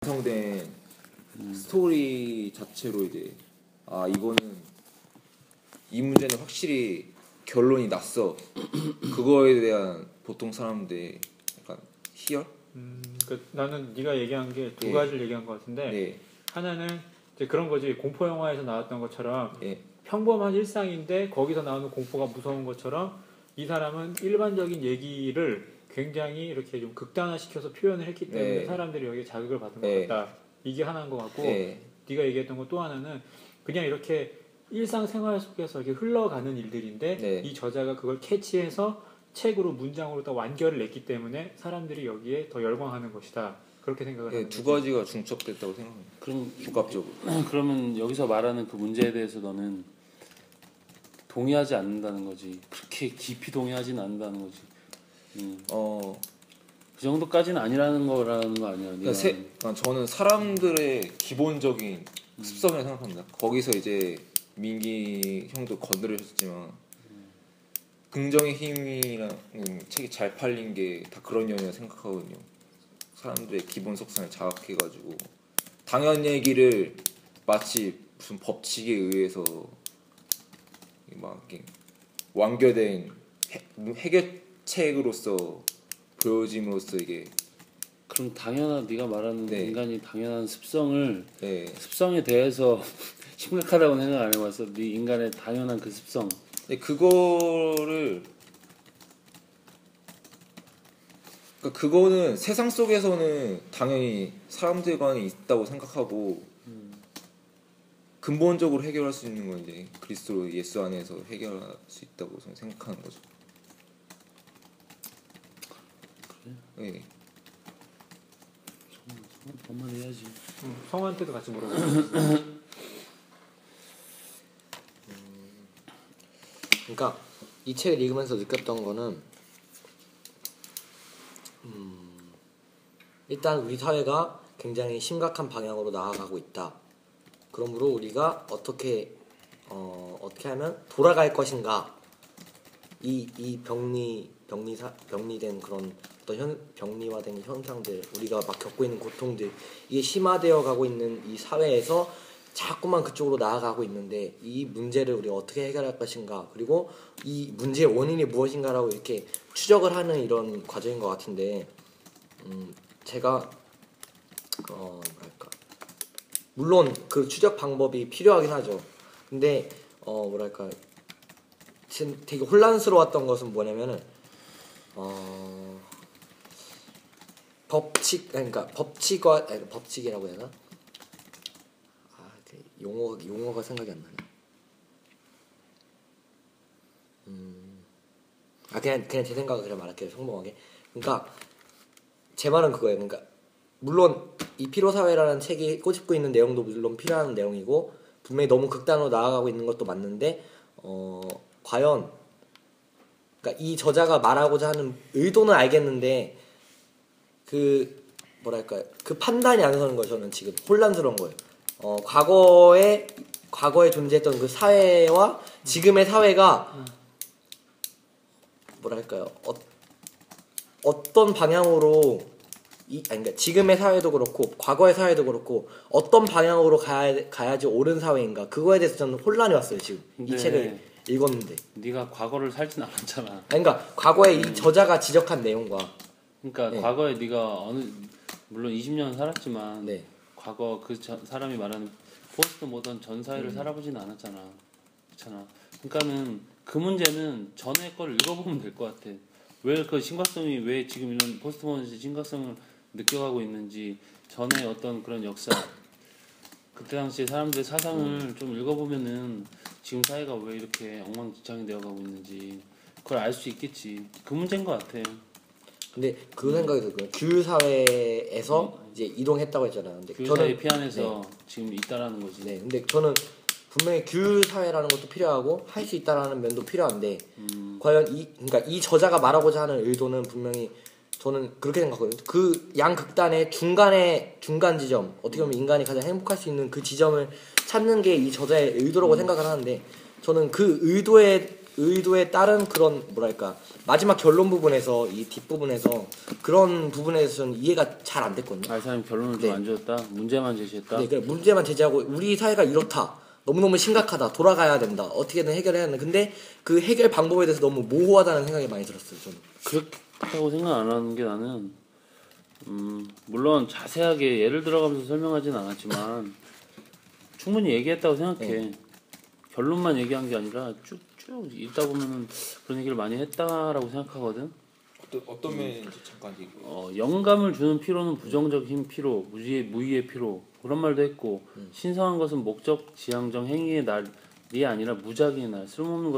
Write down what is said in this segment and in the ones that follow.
완성된 스토리 자체로 이제 이거는 이 문제는 확실히 결론이 났어. 그거에 대한 보통 사람들의 약간 희열? 그러니까 나는 네가 얘기한 게 두 가지를 얘기한 것 같은데 네. 하나는 이제 그런 거지, 공포 영화에서 나왔던 것처럼 예. 평범한 일상인데 거기서 나오는 공포가 무서운 것처럼 이 사람은 일반적인 얘기를 굉장히 이렇게 좀 극단화시켜서 표현을 했기 때문에 네. 사람들이 여기에 자극을 받은 네. 것 같다. 이게 하나인 것 같고 네. 네가 얘기했던 것 또 하나는 그냥 이렇게 일상생활 속에서 이렇게 흘러가는 일들인데 네. 이 저자가 그걸 캐치해서 책으로 문장으로 딱 완결을 냈기 때문에 사람들이 여기에 더 열광하는 것이다. 그렇게 생각을 하는 두 거지. 가지가 중첩됐다고 생각합니다. 그럼 복합적으로. 그러면 여기서 말하는 그 문제에 대해서 너는 동의하지 않는다는 거지. 그렇게 깊이 동의하지는 않는다는 거지. 그 정도까지는 아니라는 거라는 거 아니야? 그러니까 저는 사람들의 기본적인 습성이라고 생각합니다. 거기서 이제 민기 형도 건드리셨지만 긍정의 힘이라는 책이 잘 팔린 게 다 그런 연이라고 생각하거든요. 사람들의 기본 속성을 자극해가지고 당연 얘기를 마치 무슨 법칙에 의해서 막 이렇게 완결된 해결책으로서 보여짐으로써 이게 그럼 당연한 네가 말하는 네. 인간이 당연한 습성을 네. 습성에 대해서 심각하다고 생각 안 해봤어? 네 인간의 당연한 그 습성. 근데 그거를 그거는 세상 속에서는 당연히 사람들 간에 있다고 생각하고 근본적으로 해결할 수 있는 건 이제 그리스도 예수 안에서 해결할 수 있다고 저는 생각하는 거죠. 그래? 네. 정말 해야지. 성한테도 같이 물어보고. 그러니까 이 책을 읽으면서 느꼈던 거는 일단 우리 사회가 굉장히 심각한 방향으로 나아가고 있다. 그러므로 우리가 어떻게 하면 돌아갈 것인가? 이 병리된 그런 어떤 병리화된 현상들, 우리가 막 겪고 있는 고통들, 이게 심화되어 가고 있는 이 사회에서 자꾸만 그쪽으로 나아가고 있는데 이 문제를 우리가 어떻게 해결할 것인가, 그리고 이 문제의 원인이 무엇인가라고 이렇게 추적을 하는 이런 과정인 것 같은데, 제가 물론 그 추적 방법이 필요하긴 하죠. 근데 지금 되게 혼란스러웠던 것은 뭐냐면은 법칙이라고 해야 되나? 용어가 생각이 안 나네. 그냥 제 생각을 그냥 말할게요. 평범하게. 그러니까 제 말은 그거예요. 그러니까 물론 이 피로사회라는 책이 꼬집고 있는 내용도 물론 필요한 내용이고 분명히 너무 극단으로 나아가고 있는 것도 맞는데 과연 그러니까 이 저자가 말하고자 하는 의도는 알겠는데 그 판단이 안 서는 거예요. 저는 지금 혼란스러운 거예요. 과거에 존재했던 그 사회와 지금의 사회가 어떤 방향으로 그러니까 지금의 사회도 그렇고 과거의 사회도 그렇고 어떤 방향으로 가야지 옳은 사회인가, 그거에 대해서 저는 혼란이 왔어요. 지금 이 책을 읽었는데. 네가 과거를 살진 않았잖아. 그러니까 과거에 이 저자가 지적한 내용과 그러니까 네. 과거에 네가 물론 20년 살았지만 네. 과거 사람이 말하는 포스트 모던 전 사회를 살아보지는 않았잖아. 그렇잖아. 그러니까는 그 문제는 전에 걸 읽어보면 될 것 같아. 왜 그 심각성이 왜 지금 이런 포스트 모던 심각성을 느껴가고 있는지, 전에 어떤 그런 역사, 그때 당시에 사람들의 사상을 좀 읽어보면은 지금 사회가 왜 이렇게 엉망진창이 되어가고 있는지 그걸 알 수 있겠지. 그 문제인 것 같아. 근데 그 생각이 들고요. 규율 사회에서 이제 이동했다고 했잖아요. 근데 규율 사회 피안에서 지금 있다라는 거지. 네. 근데 저는 분명히 규율 사회라는 것도 필요하고 할 수 있다라는 면도 필요한데 과연 그러니까 이 저자가 말하고자 하는 의도는 분명히 저는 그렇게 생각하거든요. 그 양극단의 중간 지점, 어떻게 보면 인간이 가장 행복할 수 있는 그 지점을 찾는 게 이 저자의 의도라고 생각을 하는데, 저는 그 의도에 의도에 따른 그런 뭐랄까 마지막 결론 부분에서 이 뒷부분에서 그런 부분에서는 이해가 잘 안 됐거든요. 아, 이 사람이 결론을 네. 좀 안 줬다. 문제만 제시했다. 네, 그러니까 문제만 제기하고 우리 사회가 이렇다. 너무너무 심각하다. 돌아가야 된다. 어떻게든 해결해야 된다. 근데 그 해결 방법에 대해서 너무 모호하다는 생각이 많이 들었어요. 저는. 그렇다고 생각 안 하는 게 나는 물론 자세하게 예를 들어가면서 설명하진 않았지만 충분히 얘기했다고 생각해. 결론만 얘기한 게 아니라 쭉쭉 읽다 보면은 그런 얘기를 많이 했다라고 생각하거든. 어떤 면인지 잠깐 얘기. 영감을 주는 피로는 부정적인 피로, 무의의 피로 그런 말도 했고 신성한 것은 목적, 지향적 행위의 날이 아니라 무작위의 날, 쓸모없는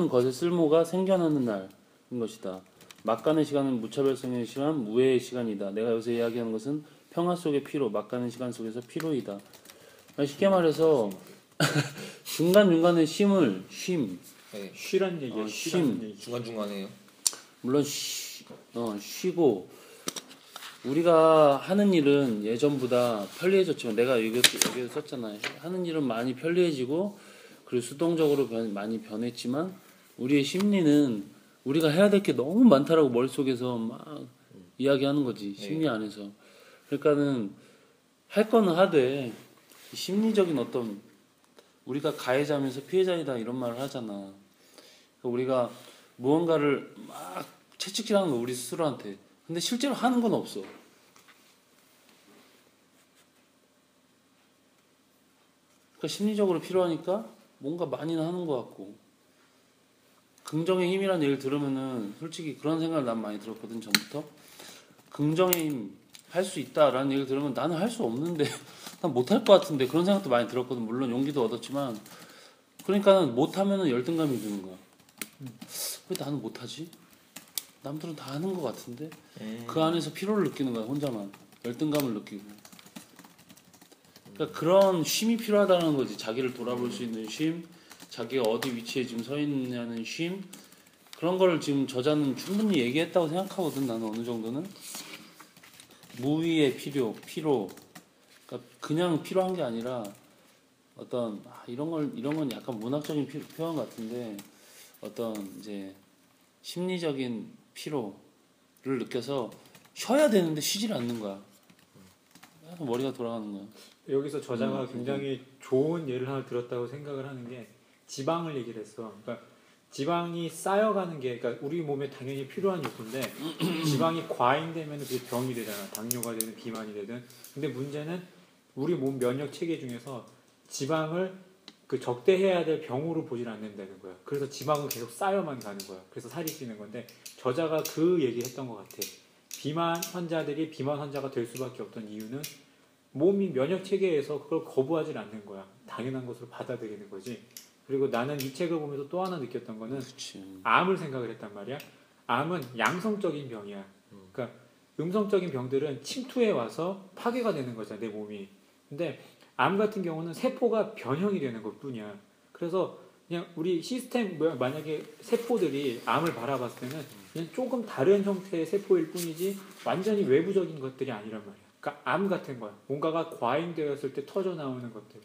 것의 쓸모가 생겨나는 날인 것이다. 막간의 시간은 무차별성의 시간, 무해의 시간이다. 내가 여기서 이야기하는 것은 평화 속의 피로, 막간의 시간 속에서 피로이다. 쉽게 말해서 중간중간에 쉼, 네. 쉬란 얘기야. 쉬란 얘기. 중간 중간에요. 물론 쉬고 우리가 하는 일은 예전보다 편리해졌지만 내가 여기에 썼잖아요. 하는 일은 많이 편리해지고 그리고 수동적으로 많이 변했지만 우리의 심리는 우리가 해야 될 게 너무 많다라고 머릿속에서 막 이야기하는 거지. 심리 안에서. 그러니까는 할 거는 하되 심리적인 어떤 우리가 가해자면서 피해자이다 이런 말을 하잖아. 그러니까 우리가 무언가를 막 채찍질하는 거 우리 스스로한테. 근데 실제로 하는 건 없어. 그러니까 심리적으로 필요하니까 뭔가 많이는 하는 것 같고. 긍정의 힘이라는 얘기를 들으면은 솔직히 그런 생각을 난 많이 들었거든 전부터. 긍정의 힘 할 수 있다라는 얘기를 들으면 나는 할 수 없는데 난 못할 것 같은데 그런 생각도 많이 들었거든. 물론 용기도 얻었지만 그러니까는 못하면은 열등감이 드는 거야. 왜 나는 못하지? 남들은 다 하는 것 같은데 그 안에서 피로를 느끼는 거야 혼자만 열등감을 느끼고. 그러니까 그런 쉼이 필요하다는 거지. 자기를 돌아볼 수 있는 쉼, 자기가 어디 위치에 지금 서 있느냐는 쉼, 그런 거를 지금 저자는 충분히 얘기했다고 생각하거든. 나는 어느 정도는 무위의 피로, 그러니까 그냥 필요한 게 아니라 어떤 이런 건 약간 문학적인 표현 같은데 어떤 이제 심리적인 피로를 느껴서 쉬어야 되는데 쉬질 않는 거야. 약간 머리가 돌아가는 거야. 여기서 저자가 굉장히 좋은 예를 하나 들었다고 생각을 하는 게 지방을 얘기를 했어. 그러니까 지방이 쌓여가는 게 그러니까 우리 몸에 당연히 필요한 욕구인데 지방이 과잉되면 그게 병이 되잖아. 당뇨가 되든 비만이 되든. 근데 문제는 우리 몸 면역 체계 중에서 지방을 그 적대해야 될 병으로 보질 않는다는 거야. 그래서 지방은 계속 쌓여만 가는 거야. 그래서 살이 찌는 건데 저자가 그 얘기했던 것 같아. 비만 환자들이 비만 환자가 될 수밖에 없던 이유는 몸이 면역 체계에서 그걸 거부하지 않는 거야. 당연한 것으로 받아들이는 거지. 그리고 나는 이 책을 보면서 또 하나 느꼈던 거는 암을 생각을 했단 말이야. 암은 양성적인 병이야. 그러니까 음성적인 병들은 침투해 와서 파괴가 되는 거잖아, 내 몸이. 근데 암 같은 경우는 세포가 변형이 되는 것뿐이야. 그래서 그냥 우리 시스템 만약에 세포들이 암을 바라봤을 때는 그냥 조금 다른 형태의 세포일 뿐이지 완전히 외부적인 것들이 아니란 말이야. 그러니까 암 같은 거야. 뭔가가 과잉되었을 때 터져 나오는 것들.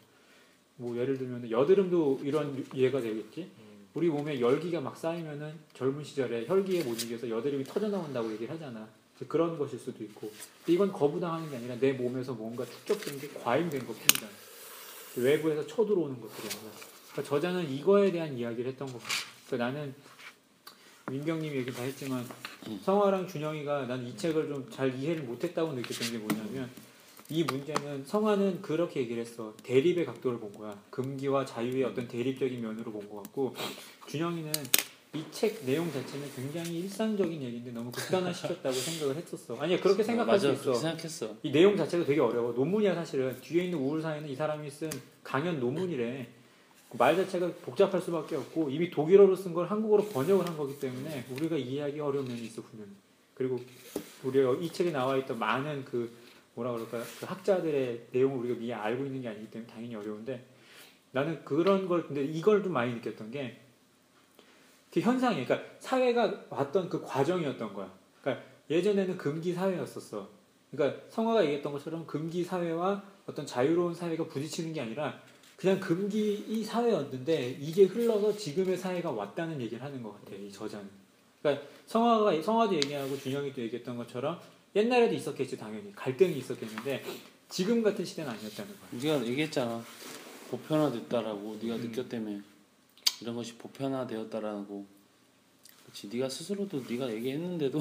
뭐 예를 들면 여드름도 이런 예가 되겠지. 우리 몸에 열기가 막 쌓이면은 젊은 시절에 혈기에 못 이겨서 여드름이 터져 나온다고 얘기를 하잖아. 그런 것일 수도 있고. 근데 이건 거부당하는 게 아니라 내 몸에서 뭔가 축적된 게 과잉된 것뿐이다. 외부에서 쳐들어오는 것들이 아니라. 그러니까 저자는 이거에 대한 이야기를 했던 것 같아. 그러니까 나는 민경님이 얘기 다 했지만 성화랑 준영이가 난 이 책을 좀 잘 이해를 못했다고 느꼈던 게 뭐냐면 이 문제는 성화는 그렇게 얘기를 했어. 대립의 각도를 본 거야. 금기와 자유의 어떤 대립적인 면으로 본 것 같고 준영이는 이 책 내용 자체는 굉장히 일상적인 얘기인데 너무 극단화시켰다고 생각을 했었어. 아니야 그렇게 생각할 수 있어. 그렇게 생각했어. 이 내용 자체가 되게 어려워. 논문이야 사실은. 뒤에 있는 우울사회는 이 사람이 쓴 강연 논문이래. 말 자체가 복잡할 수밖에 없고 이미 독일어로 쓴 걸 한국어로 번역을 한 거기 때문에 우리가 이해하기 어려운 면이 있어 분명히. 그리고 우리가 이 책에 나와 있던 많은 그 뭐라 그럴까요? 그 학자들의 내용을 우리가 미리 알고 있는 게 아니기 때문에 당연히 어려운데 나는 그런 걸 근데 이걸 좀 많이 느꼈던 게 그 현상이 그러니까 사회가 왔던 그 과정이었던 거야. 그러니까 예전에는 금기 사회였었어. 그러니까 성화가 얘기했던 것처럼 금기 사회와 어떤 자유로운 사회가 부딪히는 게 아니라 그냥 금기 이 사회였는데 이게 흘러서 지금의 사회가 왔다는 얘기를 하는 것 같아요. 이 저자는. 그러니까 성화도 얘기하고 준영이도 얘기했던 것처럼 옛날에도 있었겠지 당연히 갈등이 있었겠는데 지금 같은 시대는 아니었다는 거야. 네가 얘기했잖아. 보편화됐다라고 네가 느꼈다며 이런 것이 보편화되었다라고. 그렇지. 네가 스스로도 네가 얘기했는데도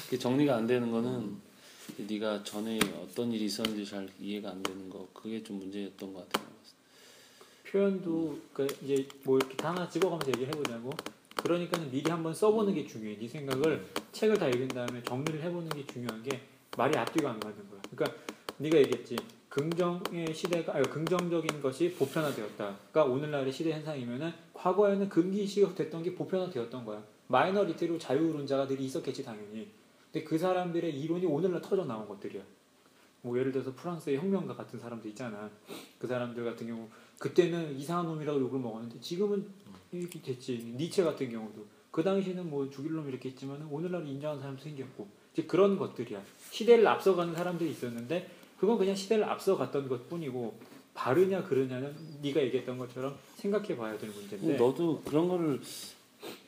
그게 정리가 안 되는 거는 네가 전에 어떤 일이 있었는지 잘 이해가 안 되는 거 그게 좀 문제였던 것 같아요. 표현도 그러니까 이제 뭐 이렇게 하나 집어가면서 얘기를 해보자고. 그러니까는 미리 한번 써보는 게 중요해. 네 생각을 책을 다 읽은 다음에 정리를 해보는 게 중요한 게 말이 앞뒤가 안 맞는 거야. 그러니까 네가 얘기했지. 긍정의 시대가 긍정적인 것이 보편화되었다.가 오늘날의 시대 현상이면은 과거에는 금기시가 됐던 게 보편화되었던 거야. 마이너리티로 자유론자가들이 있었겠지 당연히. 근데 그 사람들의 이론이 오늘날 터져 나온 것들이야. 뭐 예를 들어서 프랑스의 혁명가 같은 사람들 있잖아. 그 사람들 같은 경우 그때는 이상한 놈이라고 욕을 먹었는데 지금은 이렇게 됐지. 니체 같은 경우도 그 당시에는 뭐 죽일 놈 이렇게 했지만 오늘날 인정하는 사람도 생겼고 이제 그런 것들이야. 시대를 앞서가는 사람들이 있었는데 그건 그냥 시대를 앞서갔던 것뿐이고 바르냐 그르냐는 네가 얘기했던 것처럼 생각해 봐야 될 문제인데 너도 그런 거를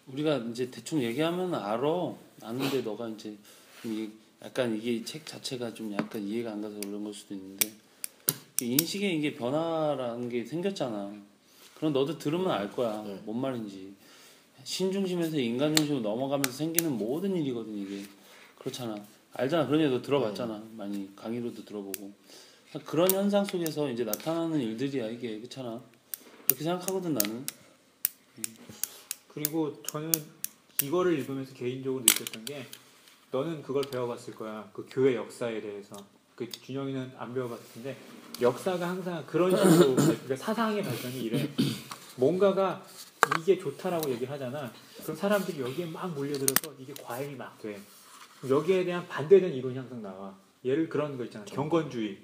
우리가 이제 대충 얘기하면 아는데 너가 이제 약간 이게 책 자체가 좀 약간 이해가 안 가서 그런 걸 수도 있는데 인식의 이게 변화라는 게 생겼잖아. 그럼 너도 들으면 알 거야. 뭔 말인지. 신중심에서 인간중심으로 넘어가면서 생기는 모든 일이거든 이게. 그렇잖아. 알잖아. 그런 얘기도 들어봤잖아. 많이 강의로도 들어보고. 그런 현상 속에서 이제 나타나는 일들이야 이게. 그렇잖아. 그렇게 생각하거든 나는. 그리고 저는 이거를 읽으면서 개인적으로 느꼈던 게 너는 그걸 배워봤을 거야. 그 교회 역사에 대해서. 그 준영이는 안 배워봤을 텐데 역사가 항상 그런 식으로 그러니까 사상의 발전이 이래. 뭔가가 이게 좋다라고 얘기를 하잖아. 그럼 사람들이 여기에 막 몰려들어서 이게 과잉이 막 돼. 여기에 대한 반대되는 이론이 항상 나와. 예를 그런 거 있잖아. 경건주의.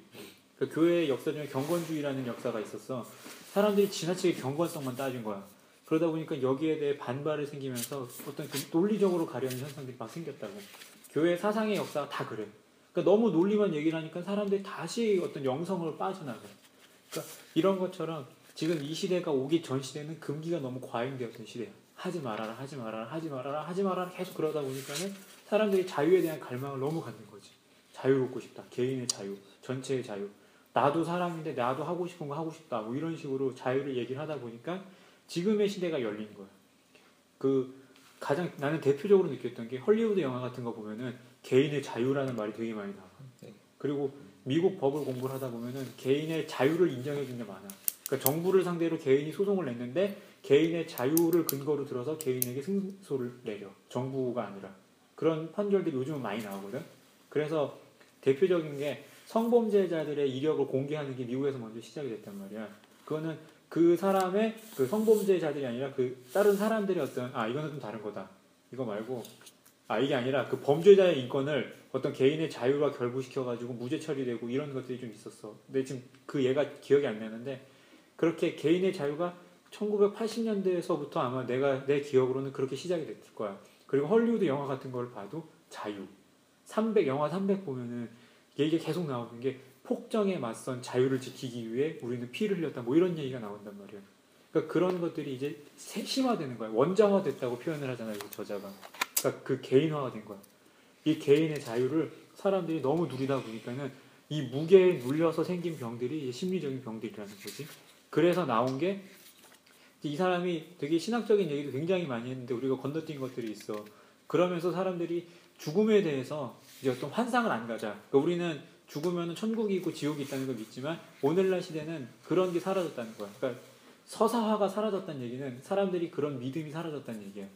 그러니까 교회의 역사 중에 경건주의라는 역사가 있었어. 사람들이 지나치게 경건성만 따진 거야. 그러다 보니까 여기에 대해 반발이 생기면서 어떤 그 논리적으로 가려는 현상들이 막 생겼다고. 교회 사상의 역사가 다 그래. 그러니까 너무 논리만 얘기를 하니까 사람들이 다시 어떤 영성으로 빠져나가. 그러니까 이런 것처럼 지금 이 시대가 오기 전 시대는 금기가 너무 과잉되었던 시대야. 하지 말아라, 하지 말아라, 하지 말아라, 하지 말아라 계속 그러다 보니까는 사람들이 자유에 대한 갈망을 너무 갖는 거지. 자유롭고 싶다. 개인의 자유, 전체의 자유. 나도 사람인데 나도 하고 싶은 거 하고 싶다. 뭐 이런 식으로 자유를 얘기를 하다 보니까 지금의 시대가 열린 거야. 그 가장 나는 대표적으로 느꼈던 게 헐리우드 영화 같은 거 보면은 개인의 자유라는 말이 되게 많이 나와. 그리고 미국 법을 공부를 하다 보면은 개인의 자유를 인정해 준 게 많아. 그러니까 정부를 상대로 개인이 소송을 냈는데 개인의 자유를 근거로 들어서 개인에게 승소를 내려. 정부가 아니라. 그런 판결들이 요즘은 많이 나오거든. 그래서 대표적인 게 성범죄자들의 이력을 공개하는 게 미국에서 먼저 시작이 됐단 말이야. 그거는 그 사람의 그 성범죄자들이 아니라 그 다른 사람들의 어떤 이거는 좀 다른 거다. 이거 말고 이게 아니라 그 범죄자의 인권을 어떤 개인의 자유와 결부시켜가지고 무죄 처리되고 이런 것들이 좀 있었어. 근데 지금 그 얘가 기억이 안 나는데 그렇게 개인의 자유가 1980년대에서부터 아마 내 기억으로는 그렇게 시작이 됐을 거야. 그리고 헐리우드 영화 같은 걸 봐도 자유. 영화 300 보면은 이게 계속 나오는 게 폭정에 맞선 자유를 지키기 위해 우리는 피를 흘렸다. 뭐 이런 얘기가 나온단 말이야. 그러니까 그런 것들이 이제 심화되는 거야. 원자화됐다고 표현을 하잖아요. 이 저자가. 그러니까 그 개인화가 된 거야. 이 개인의 자유를 사람들이 너무 누리다 보니까는 이 무게에 눌려서 생긴 병들이 심리적인 병들이라는 거지. 그래서 나온 게 이 사람이 되게 신학적인 얘기도 굉장히 많이 했는데 우리가 건너뛴 것들이 있어. 그러면서 사람들이 죽음에 대해서 이제 어떤 환상을 안 가자. 그러니까 우리는 죽으면 천국이 있고 지옥이 있다는 걸 믿지만 오늘날 시대는 그런 게 사라졌다는 거야. 그러니까 서사화가 사라졌다는 얘기는 사람들이 그런 믿음이 사라졌다는 얘기야.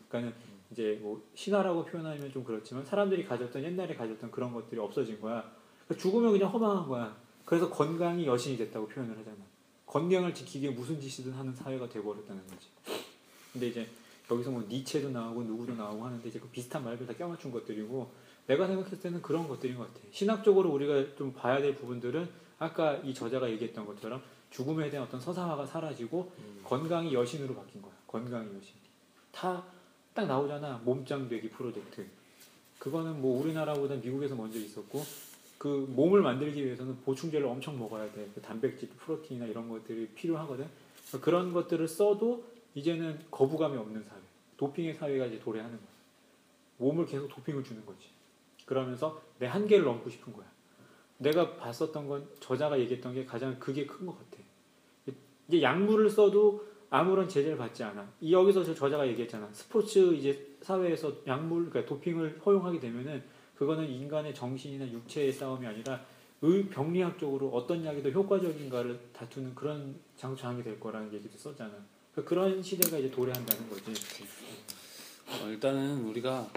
그러니까는 이제 뭐 신화라고 표현하면 좀 그렇지만 사람들이 가졌던 옛날에 가졌던 그런 것들이 없어진 거야. 그러니까 죽으면 그냥 허망한 거야. 그래서 건강이 여신이 됐다고 표현을 하잖아. 건강을 지키기 위해 무슨 짓이든 하는 사회가 돼버렸다는 거지. 근데 이제 여기서 뭐 니체도 나오고 누구도 나오고 하는데 이제 그 비슷한 말들 다 껴맞춘 것들이고 내가 생각했을 때는 그런 것들인 것 같아. 신학적으로 우리가 좀 봐야 될 부분들은 아까 이 저자가 얘기했던 것처럼 죽음에 대한 어떤 서사화가 사라지고 건강이 여신으로 바뀐 거야. 건강이 여신. 다 딱 나오잖아. 몸짱 되기 프로젝트. 그거는 뭐 우리나라보다 미국에서 먼저 있었고 그 몸을 만들기 위해서는 보충제를 엄청 먹어야 돼. 그 단백질, 프로틴이나 이런 것들이 필요하거든. 그런 것들을 써도 이제는 거부감이 없는 사회, 도핑의 사회가 이제 도래하는 거야. 몸을 계속 도핑을 주는 거지. 그러면서 내 한계를 넘고 싶은 거야. 내가 봤었던 건 저자가 얘기했던 게 가장 그게 큰 것 같아. 이제 약물을 써도 아무런 제재를 받지 않아. 여기서 저 저자가 얘기했잖아. 스포츠 이제 사회에서 약물, 그러니까 도핑을 허용하게 되면은 그거는 인간의 정신이나 육체의 싸움이 아니라 병리학적으로 어떤 약이 더 효과적인가를 다투는 그런 장이 될 거라는 얘기도 썼잖아. 그런 시대가 이제 도래한다는 거지. 일단은 우리가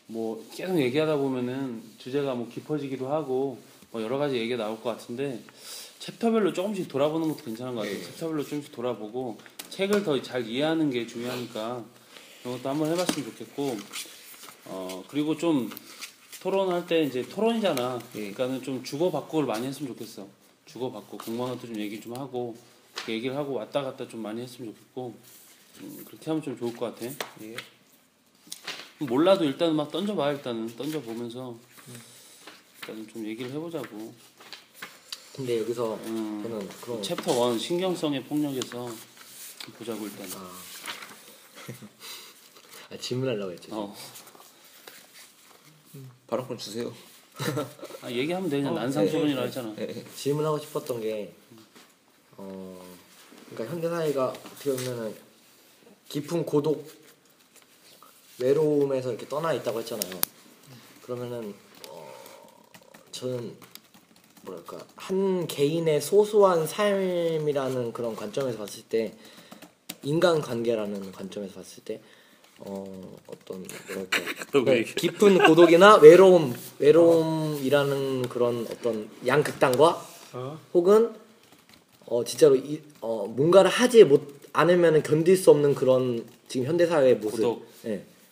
뭐 계속 얘기하다 보면은 주제가 뭐 깊어지기도 하고 뭐 여러 가지 얘기가 나올 것 같은데 챕터별로 조금씩 돌아보는 것도 괜찮은 것 같아요. 챕터별로 조금씩 돌아보고 책을 더 잘 이해하는 게 중요하니까 그런 것도 한번 해봤으면 좋겠고 그리고 좀 토론할 때 이제 토론이잖아. 그러니까는 좀 주고받고를 많이 했으면 좋겠어. 주고받고 공무원한테 좀 얘기 좀 하고 얘기를 하고 왔다 갔다 좀 많이 했으면 좋겠고 그렇게 하면 좀 좋을 것 같아. 예. 몰라도 일단은 막 던져봐. 일단은 던져보면서 일단은 좀 얘기를 해보자고. 근데 여기서 저는 그런 챕터 1 신경성의 폭력에서 보자고 일단. 질문하려고 했죠. 발언권 주세요. 얘기하면 돼. 그냥 난상토론이라 했잖아. 질문하고 싶었던 게 그러니까 현대 사회가 어떻게 보면은 깊은 고독, 외로움에서 이렇게 떠나 있다고 했잖아요. 그러면은 저는 뭐랄까 한 개인의 소소한 삶이라는 그런 관점에서 봤을 때 인간 관계라는 관점에서 봤을 때 어떤 뭐랄까 깊은 고독이나 외로움이라는 그런 어떤 양극단과 혹은 진짜로 뭔가를 하지 않으면 견딜 수 없는 그런 지금 현대 사회의 모습,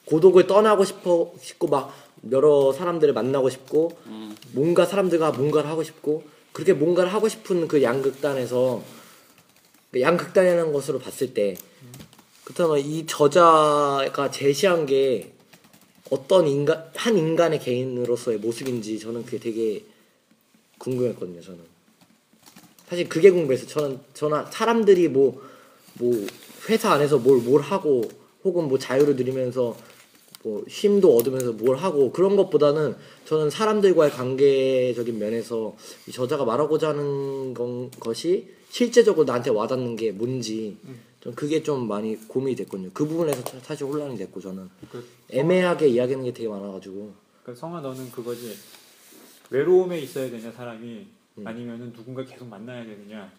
고독을 떠나고 싶고 막 여러 사람들을 만나고 싶고 뭔가 사람들과 뭔가를 하고 싶고 그렇게 뭔가를 하고 싶은 그 양극단에서 양극단이라는 것으로 봤을 때 그렇다면 이 저자가 제시한 게 어떤 한 인간의 개인으로서의 모습인지 저는 그게 되게 궁금했거든요. 저는 사실 그게 궁금해서 저는 사람들이 뭐 회사 안에서 뭘 하고 혹은 뭐 자유를 누리면서 뭐 쉼도 얻으면서 뭘 하고 그런 것보다는 저는 사람들과의 관계적인 면에서 이 저자가 말하고자 하는 것이 실제적으로 나한테 와닿는 게 뭔지 좀 그게 좀 많이 고민이 됐거든요. 그 부분에서 사실 혼란이 됐고 저는 애매하게 이야기하는 게 되게 많아가지고. 그러니까 성아 너는 그거지. 외로움에 있어야 되냐 사람이 아니면은 누군가 계속 만나야 되느냐.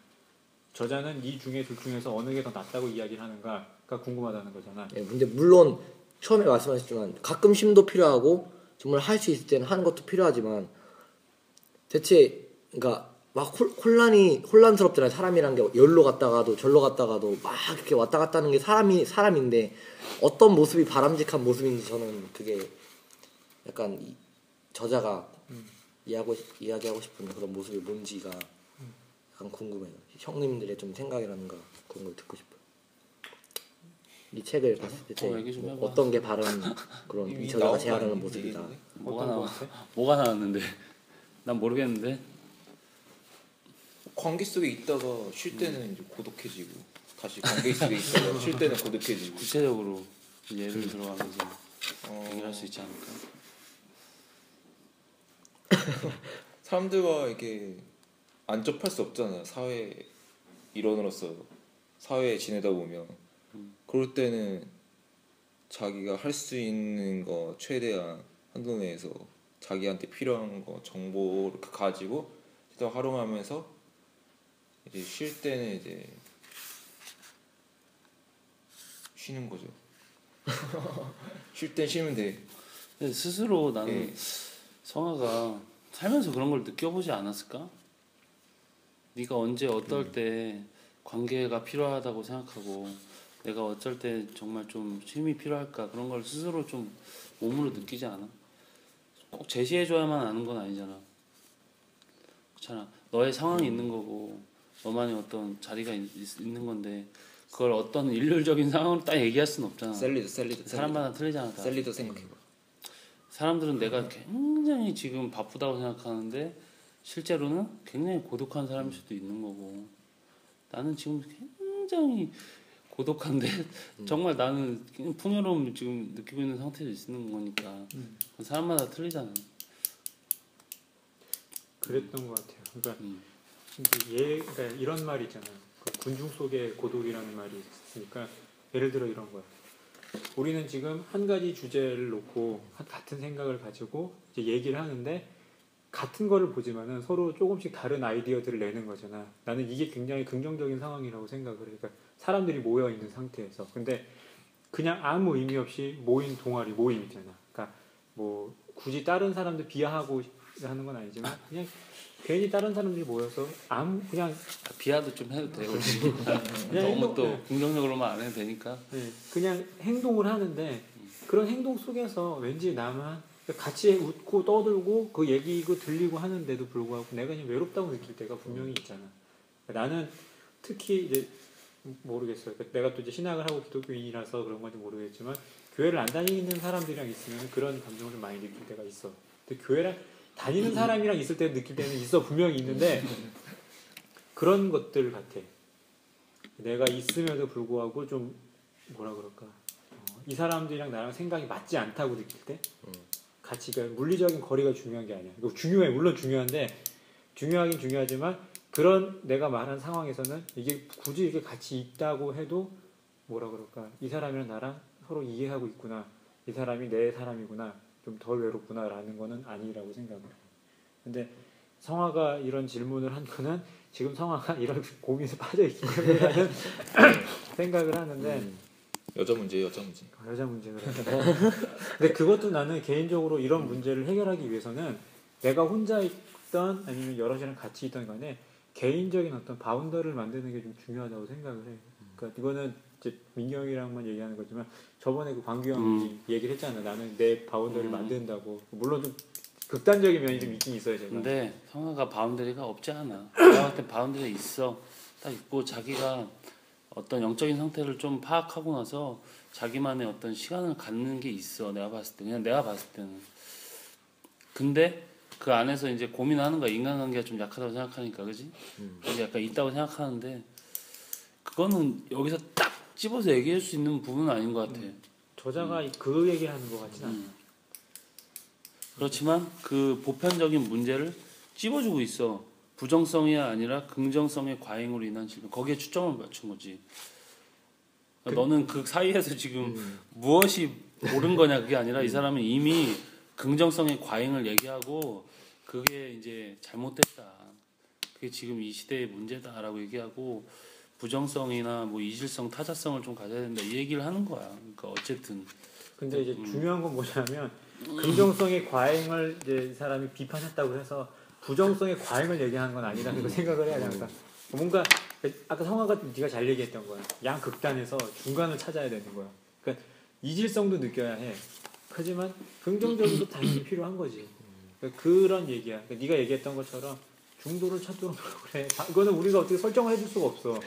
저자는 이 중에 둘 중에서 어느 게 더 낫다고 이야기를 하는가가 궁금하다는 거잖아. 근데 물론 처음에 말씀하셨지만 가끔 쉼도 필요하고 정말 할 수 있을 때는 하는 것도 필요하지만 대체 그러니까 막 혼란스럽잖아요. 사람이란 게 여기로 갔다가도 절로 갔다가도 막 이렇게 왔다 갔다 하는 게 사람인데 어떤 모습이 바람직한 모습인지 저는 그게 약간 저자가 이야기하고 싶은 그런 모습이 뭔지가 약간 궁금해요. 형님들의 좀 생각이라는가 그런 걸 듣고 싶어요. 이 책을 봤을 때 어떤 게 바른 그런 이 저자가 제안하는 모습이다. 뭐가 나왔는데? 난 모르겠는데. 관계 속에 있다가 쉴 때는 이제 고독해지고 다시 관계 속에 있다가 쉴 때는 고독해지고. 구체적으로 예를 들어가면서 얘기할 수 있지 않을까? 사람들과 이렇게 안 접할 수 없잖아요. 사회 일원으로서 사회에 지내다 보면 그럴 때는 자기가 할 수 있는 거 최대한 한도 내에서 자기한테 필요한 거 정보를 가지고 일단 활용하면서 이제 쉴 때는 이제 쉬는 거죠. 쉴 땐 쉬면 돼. 근데 스스로 나는 성아가 살면서 그런 걸 느껴보지 않았을까? 네가 언제 어떨 때 관계가 필요하다고 생각하고 내가 어쩔 때 정말 좀 쉼이 필요할까 그런 걸 스스로 좀 몸으로 느끼지 않아? 꼭 제시해줘야만 아는 건 아니잖아. 그렇잖아. 너의 상황이 있는 거고 너만의 어떤 자리가 있는 건데 그걸 어떤 일률적인 상황으로 딱 얘기할 수는 없잖아. 샐리드 사람마다 틀리잖아. 다. 샐리드 생각해봐. 사람들은 내가 굉장히 지금 바쁘다고 생각하는데 실제로는 굉장히 고독한 사람일 수도 있는 거고 나는 지금 굉장히 고독한데 정말 나는 그냥 풍요로움 지금 느끼고 있는 상태에 있는 거니까 사람마다 틀리잖아. 그랬던 것 같아요. 그러니까 그러니까 이런 말이 있잖아요. 그 군중 속의 고독이라는 말이 있으니까 예를 들어 이런 거야. 우리는 지금 한 가지 주제를 놓고 같은 생각을 가지고 이제 얘기를 하는데 같은 거를 보지만은 서로 조금씩 다른 아이디어들을 내는 거잖아. 나는 이게 굉장히 긍정적인 상황이라고 생각을 해. 그러니까 사람들이 모여 있는 상태에서. 근데 그냥 아무 의미 없이 모인 동아리 모임 있잖아. 그러니까 뭐 굳이 다른 사람들 비하하고 하는 건 아니지만 그냥 괜히 다른 사람들이 모여서 아무 그냥 비하도 좀 해도 돼. 그냥 너무 또 긍정적으로만 안 해도 되니까. 네, 그냥 행동을 하는데 그런 행동 속에서 왠지 나만 같이 웃고 떠들고 그 얘기고 들리고 하는데도 불구하고 내가 그냥 외롭다고 느낄 때가 분명히 있잖아. 나는 특히 이제 모르겠어요. 내가 또 이제 신학을 하고 기독교인이라서 그런 건지 모르겠지만 교회를 안 다니는 사람들이랑 있으면 그런 감정을 좀 많이 느낄 때가 있어. 근데 교회랑 다니는 사람이랑 있을 때 느낄 때는 있어 분명히 있는데 그런 것들 같아. 내가 있음에도 불구하고 좀 뭐라 그럴까 이 사람들이랑 나랑 생각이 맞지 않다고 느낄 때 같이 그러니까 물리적인 거리가 중요한 게 아니야. 이거 중요해. 물론 중요한데 중요하긴 중요하지만 그런 내가 말한 상황에서는 이게 굳이 이렇게 같이 있다고 해도 뭐라 그럴까 이 사람이랑 나랑 서로 이해하고 있구나. 이 사람이 내 사람이구나. 좀 덜 외롭구나라는 거는 아니라고 생각을 해. 근데 성화가 이런 질문을 한 거는 지금 성화가 이런 고민에 빠져 있기 때문이라는 생각을 하는데 여자 문제. 여자 문제 그래. 근데 그것도 나는 개인적으로 이런 문제를 해결하기 위해서는 내가 혼자 있던 아니면 여럿이랑 같이 있던 간에 개인적인 어떤 바운더를 만드는 게 좀 중요하다고 생각을 해. 그러니까 이거는 이제 민경이랑만 얘기하는 거지만 저번에 그 광규 형이 얘기를 했잖아. 나는 내 바운더를 만든다고. 물론 좀 극단적인 면이 좀 있긴 있어요, 제가. 근데 성화가 바운더리가 없지 않아. 내가 봤을 때 바운더리가 있어. 딱 있고 자기가 어떤 영적인 상태를 좀 파악하고 나서 자기만의 어떤 시간을 갖는 게 있어. 내가 봤을 때. 그냥 내가 봤을 때는. 근데 그 안에서 이제 고민하는 거야. 인간관계가 좀 약하다고 생각하니까, 그지? 그래서 약간 있다고 생각하는데 그거는 여기서 딱 집어서 얘기할 수 있는 부분은 아닌 것 같아. 저자가 그 얘기를 하는 것 같진 않아. 그렇지만 그 보편적인 문제를 찝어주고 있어. 부정성이 아니라 긍정성의 과잉으로 인한 질병. 거기에 초점을 맞춘 거지. 그러니까 너는 그 사이에서 지금 무엇이 옳은 거냐 그게 아니라 이 사람은 이미 긍정성의 과잉을 얘기하고 그게 이제 잘못됐다. 그게 지금 이 시대의 문제다라고 얘기하고 부정성이나 뭐 이질성, 타자성을 좀 가져야 된다 이 얘기를 하는 거야. 그러니까 어쨌든. 근데 이제 중요한 건 뭐냐면 긍정성의 과잉을 이제 이 사람이 비판했다고 해서 부정성의 과잉을 얘기하는 건 아니라는 생각을 해야 된다. 뭔가 아까 성화가 네가 잘 얘기했던 거야. 양 극단에서 중간을 찾아야 되는 거야. 그러니까 이질성도 느껴야 해. 하지만 긍정적으로도 당연히 필요한 거지. 그러니까 그런 얘기야. 그러니까 네가 얘기했던 것처럼 중도를 찾도록 그래. 이거는 우리가 어떻게 설정을 해줄 수가 없어.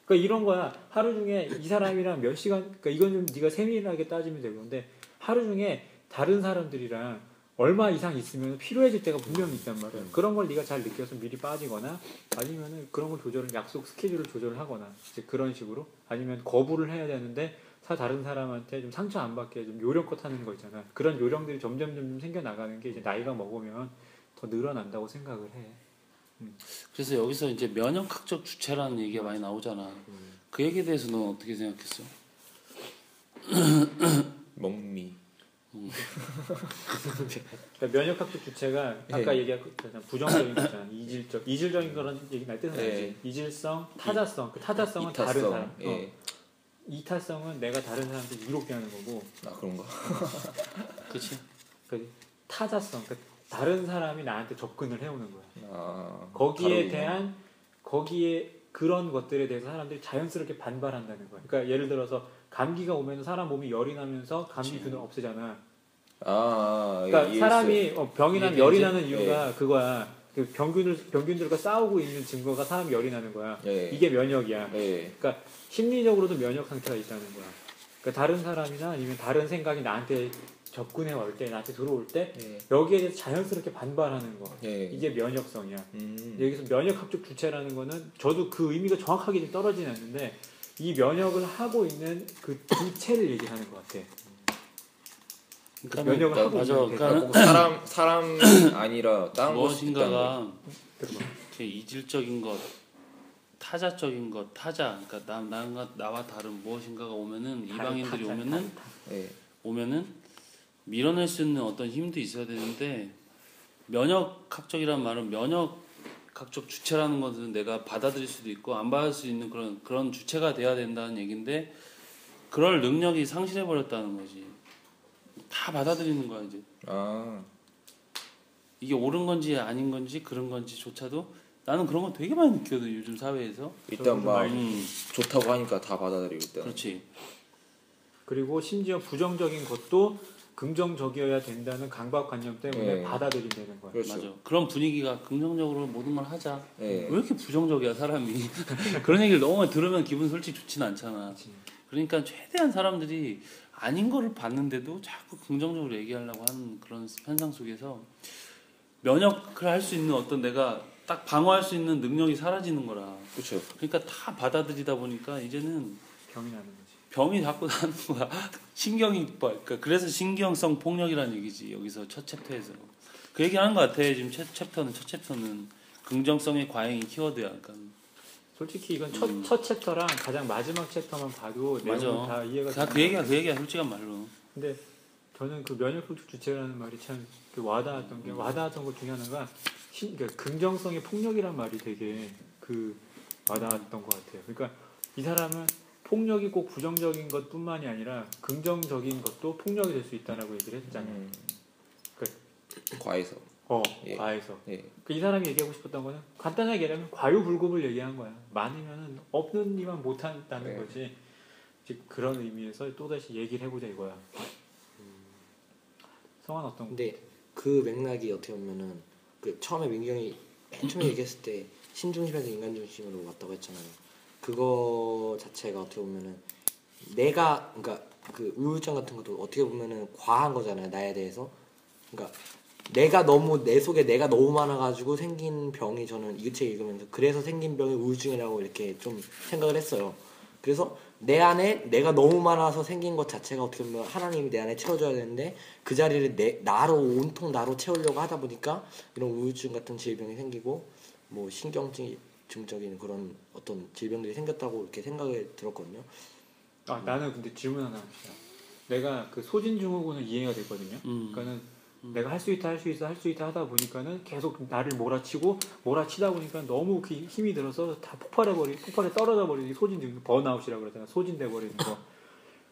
그러니까 이런 거야. 하루 중에 이 사람이랑 몇 시간. 그러니까 이건 좀 네가 세밀하게 따지면 되고, 근데 하루 중에 다른 사람들이랑 얼마 이상 있으면 필요해질 때가 분명히 있단 말이야. 그런 걸 네가 잘 느껴서 미리 빠지거나 아니면은 그런 걸 조절을 약속 스케줄을 조절을 하거나 이제 그런 식으로 아니면 거부를 해야 되는데 다른 사람한테 좀 상처 안 받게 좀 요령껏 하는 거 있잖아. 그런 요령들이 점점 생겨 나가는 게 이제 나이가 먹으면 더 늘어난다고 생각을 해. 그래서 여기서 이제 면역학적 주체라는 얘기가 많이 나오잖아. 그 얘기에 대해서 넌 어떻게 생각했어? 먹미. 그러니까 면역학적 주체가 아까 얘기한 부정적인 거잖아. 이질적인 그런 얘기 날 때는 알지. 이질성, 타자성. 그 타자성은 이타성. 다른 사람. 예. 이타성은 내가 다른 사람한테 이롭게 하는 거고. 아 그런가? 그렇지. 그 타자성, 그 다른 사람이 나한테 접근을 해오는 거야. 아, 거기에 대한 거기에 그런 것들에 대해서 사람들이 자연스럽게 반발한다는 거야. 그러니까 예를 들어서 감기가 오면 사람 몸이 열이 나면서 감기균을 없애잖아. 그러니까 이해했어요. 사람이 병이 나면 열이 나는 이유가 예. 그거야. 그 병균들과 싸우고 있는 증거가 사람이 열이 나는 거야. 예. 이게 면역이야. 예. 그러니까 심리적으로도 면역 상태가 있다는 거야. 그러니까 다른 사람이나 아니면 다른 생각이 나한테 접근해 올 때, 나한테 들어올 때 예. 여기에 대해서 자연스럽게 반발하는 거. 예. 이게 면역성이야. 음. 여기서 면역학적 주체라는 거는 저도 그 의미가 정확하게 좀 떨어지는 않는데 이 면역을 하고 있는 그 주체를 얘기하는 것 같아. 그러니까 면역을 하고 맞아. 있는 그러니까 꼭 사람이 아니라 다른 것이 있다는 거. 무엇인가가 제 이질적인 것, 타자적인 것, 타자. 그러니까 나와 다른 무엇인가가 오면은 이방인들이 오면은 예. 밀어낼 수 있는 어떤 힘도 있어야 되는데 면역학적이란 말은 면역학적 주체라는 것은 내가 받아들일 수도 있고 안 받을 수 있는 그런 주체가 돼야 된다는 얘기인데 그럴 능력이 상실해 버렸다는 거지. 다 받아들이는 거야 이제. 아. 이게 옳은 건지 아닌 건지 그런 건지조차도 나는 그런 거 되게 많이 느껴요 요즘 사회에서. 일단 막 음, 좋다고 하니까 다 받아들이고 일단. 그렇지. 그리고 심지어 부정적인 것도 긍정적이어야 된다는 강박관념 때문에 네. 받아들인다는 거야. 그렇죠. 맞아. 그런 분위기가 긍정적으로 모든 걸 하자. 예. 왜 이렇게 부정적이야 사람이. 그런 얘기를 너무 많이 들으면 기분 솔직히 좋진 않잖아. 그치. 그러니까 최대한 사람들이 아닌 거를 봤는데도 자꾸 긍정적으로 얘기하려고 하는 그런 현상 속에서 면역을 할 수 있는 어떤 내가 딱 방어할 수 있는 능력이 사라지는 거라. 그렇죠. 그러니까 다 받아들이다 보니까 이제는 병이 나는 거지. 병이 자꾸 나는 거야. 신경이 그러니까 그래서 신경성 폭력이라는 얘기지. 여기서 첫 챕터에서 그 얘기하는 것 같아. 지금 첫 챕터는 긍정성의 과잉이 키워드야. 그러니까 솔직히 이건 첫 챕터랑 가장 마지막 챕터만 봐도 내용은 맞아. 다 이해가 다 그 얘기야 솔직한 말로. 근데 저는 그 면역학적 주체라는 말이 참 그 와닿았던 것 중에 하나가 그러니까 긍정성의 폭력이란 말이 되게 그 와닿았던 것 같아요. 그러니까 이 사람은 폭력이 꼭 부정적인 것뿐만이 아니라 긍정적인 것도 폭력이 될 수 있다라고 얘기를 했잖아요. 과에서. 예. 과에서. 예. 이 사람이 얘기하고 싶었던 거는 간단하게 얘기하면 과유불급을 얘기한 거야. 많으면 없는 이만 못한다는 네. 거지. 즉 그런 의미에서 또다시 얘기를 해보자 이거야. 성환 어떤 거? 근데 그 맥락이 어떻게 보면은 그 처음에 민경이 맨 처음에 얘기했을 때 신중심에서 인간중심으로 왔다고 했잖아요. 그거 자체가 어떻게 보면은 내가 그러니까 그 우울증 같은 것도 어떻게 보면은 과한 거잖아요. 나에 대해서. 그러니까 내가 너무 내 속에 내가 너무 많아가지고 생긴 병이 저는 이 책 읽으면서 그래서 생긴 병이 우울증이라고 이렇게 좀 생각을 했어요. 그래서 내 안에 내가 너무 많아서 생긴 것 자체가 어떻게 보면 하나님이 내 안에 채워줘야 되는데 그 자리를 나로 온통 나로 채우려고 하다 보니까 이런 우울증 같은 질병이 생기고 뭐 신경증적인 그런 어떤 질병들이 생겼다고 이렇게 생각이 들었거든요. 나는 근데 질문 하나 합시다. 내가 그 소진증후군은 이해가 되거든요. 그러니까는 내가 할 수 있다 하다 보니까는 계속 나를 몰아치다 보니까 너무 그 힘이 들어서 다 폭발해 떨어져 버리는 소진증, 번아웃이라고 그러잖아. 소진돼 버리는 거.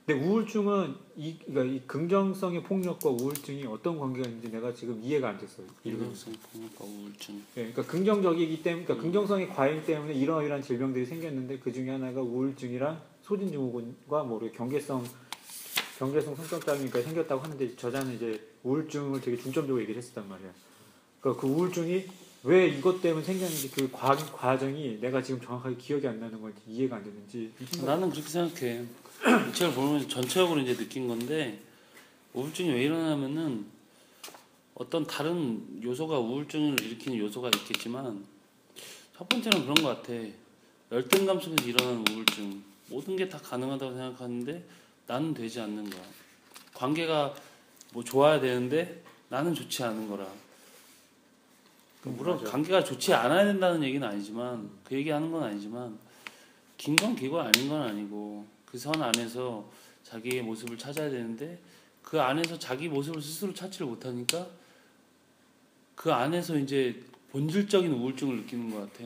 근데 우울증은 그러니까 이 긍정성의 폭력과 우울증이 어떤 관계가 있는지 내가 지금 이해가 안 됐어요. 긍정성 폭력과 우울증. 네, 그러니까 긍정적이기 때문에, 그러니까 긍정성의 과잉 때문에 이러이러한 질병들이 생겼는데 그 중에 하나가 우울증이랑 소진증후군과 뭐 경계성 성격 장애가 생겼다고 하는데 저자는 이제 우울증을 되게 중점적으로 얘기를 했었단 말이야. 그러니까 그 우울증이 왜 이것 때문에 생겼는지 그 과정이 내가 지금 정확하게 기억이 안 나는 건지 이해가 안 되는지. 나는 그렇게 생각해. 이 책을 보면서 전체적으로 이제 느낀 건데 우울증이 왜 일어나냐면은 어떤 다른 요소가 우울증을 일으키는 요소가 있겠지만 첫 번째는 그런 것 같아. 열등감 속에서 일어나는 우울증. 모든 게 다 가능하다고 생각하는데 나는 되지 않는 거야. 관계가 뭐 좋아야 되는데 나는 좋지 않은 거라. 물론 맞아. 관계가 좋지 않아야 된다는 얘기는 아니지만 그 얘기하는 건 아니지만 긴 건 기고 아닌 건 아니고 그 선 안에서 자기의 모습을 찾아야 되는데 그 안에서 자기 모습을 스스로 찾지를 못하니까 그 안에서 이제 본질적인 우울증을 느끼는 것 같아.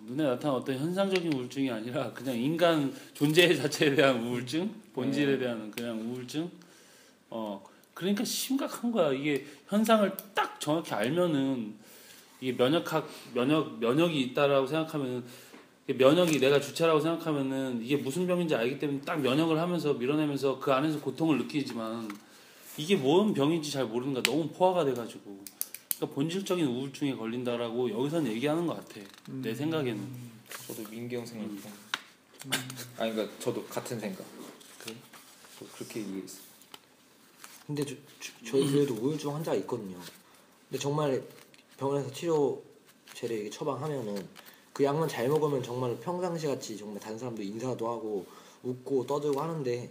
눈에 나타나는 어떤 현상적인 우울증이 아니라 그냥 인간 존재 자체에 대한 우울증, 본질에 대한 그냥 우울증. 그러니까 심각한 거야. 이게 현상을 딱 정확히 알면은 이게 면역이 있다라고 생각하면은 면역이 내가 주체라고 생각하면은 이게 무슨 병인지 알기 때문에 딱 면역을 하면서 밀어내면서 그 안에서 고통을 느끼지만 이게 뭔 병인지 잘 모르는 거야. 너무 포화가 돼가지고. 그러니까 본질적인 우울증에 걸린다라고 여기서는 얘기하는 것 같아. 내 생각에는. 저도 민경 생각. 아니 그러니까 저도 같은 생각. 그래? 그렇게 이해했어. 근데 저희 교회도 우울증 환자가 있거든요. 근데 정말 병원에서 치료제를 이렇게 처방하면은 그 약만 잘 먹으면 정말 평상시 같이 정말 다른 사람도 인사도 하고 웃고 떠들고 하는데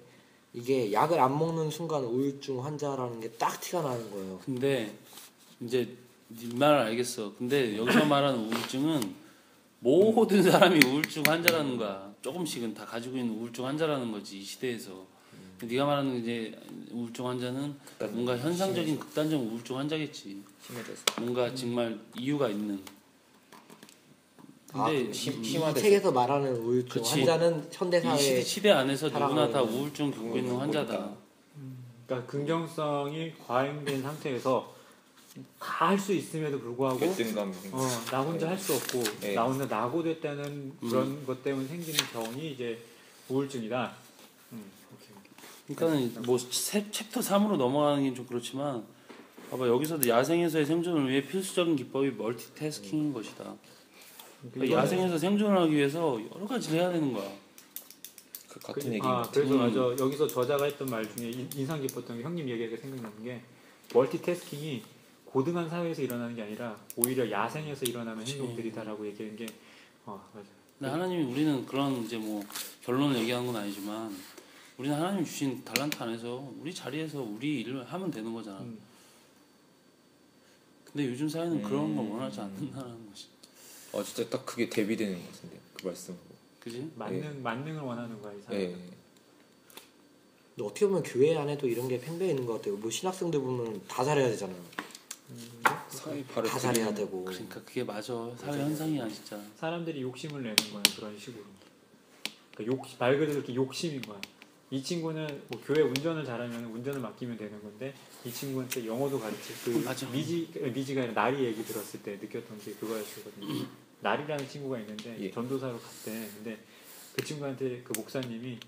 이게 약을 안 먹는 순간 우울증 환자라는 게 딱 티가 나는 거예요. 근데 이제 네 말을 알겠어. 근데 여기서 말하는 우울증은 모든 사람이 우울증 환자라는 거야. 조금씩은 다 가지고 있는 우울증 환자라는 거지 이 시대에서. 네가 말하는 이제 우울증 환자는 뭔가 현상적인 극단적 우울증 환자겠지. 심해져서. 뭔가 정말 이유가 있는. 근데 이 책에서 말하는 우울증 그치. 환자는 현대 이 사회 시대 안에서 누구나 다 살아가고 있는 우울증 겪고 있는 환자다. 그러니까 긍정성이 과잉된 상태에서 다 할 수 있음에도 불구하고 열등감. 나 혼자 할 수 없고 네. 나 혼자 낙오됐다는 그런 것 때문에 생기는 병이 이제 우울증이다. 오케이. 그러니까 뭐 챕터 3으로 넘어가는 게 좀 그렇지만 봐봐 여기서도 야생에서의 생존을 위해 필수적인 기법이 멀티태스킹인 것이다. 그러니까 야생에서 생존을 하기 위해서 여러 가지를 해야 되는 거야. 그 같은 얘기. 그래서 맞아. 여기서 저자가 했던 말 중에 인상 깊었던 게 형님 얘기가 생각나는 게 멀티태스킹이 고등한 사회에서 일어나는 게 아니라 오히려 야생에서 일어나는 행동들이다라고 얘기하는 게 맞아. 근데 하나님이 우리는 그런 이제 뭐 결론을 얘기하는 건 아니지만 우리는 하나님 주신 달란트 안에서 우리 자리에서 우리 일을 하면 되는 거잖아. 근데 요즘 사회는 그런 걸 원하지 않는다는 것이. 진짜 딱 그게 대비되는 것 같은데 그 말씀으로. 그지? 만능을 원하는 거야 이 사람. 네. 근데 어떻게 보면 교회 안에도 이런 게 팽배해 있는 것 같아요. 뭐 신학생들 보면 다 잘해야 되잖아요. 사회 발을 다 잘해야 되고. 그러니까 그게 맞아. 사회 현상이야 진짜. 사람들이 욕심을 내는 거야 그런 식으로. 그러니까 말 그대로 이렇게 욕심인 거야. 이 친구는 뭐 교회 운전을 잘하면 운전을 맡기면 되는 건데 이 친구한테 영어도 가르치고 맞아. 미지가 아니라 나리 얘기 들었을 때 느꼈던 게 그거였거든요. 나리라는 친구가 있는데 예. 전도사로 갔대. 근데 그 친구한테 그 목사님이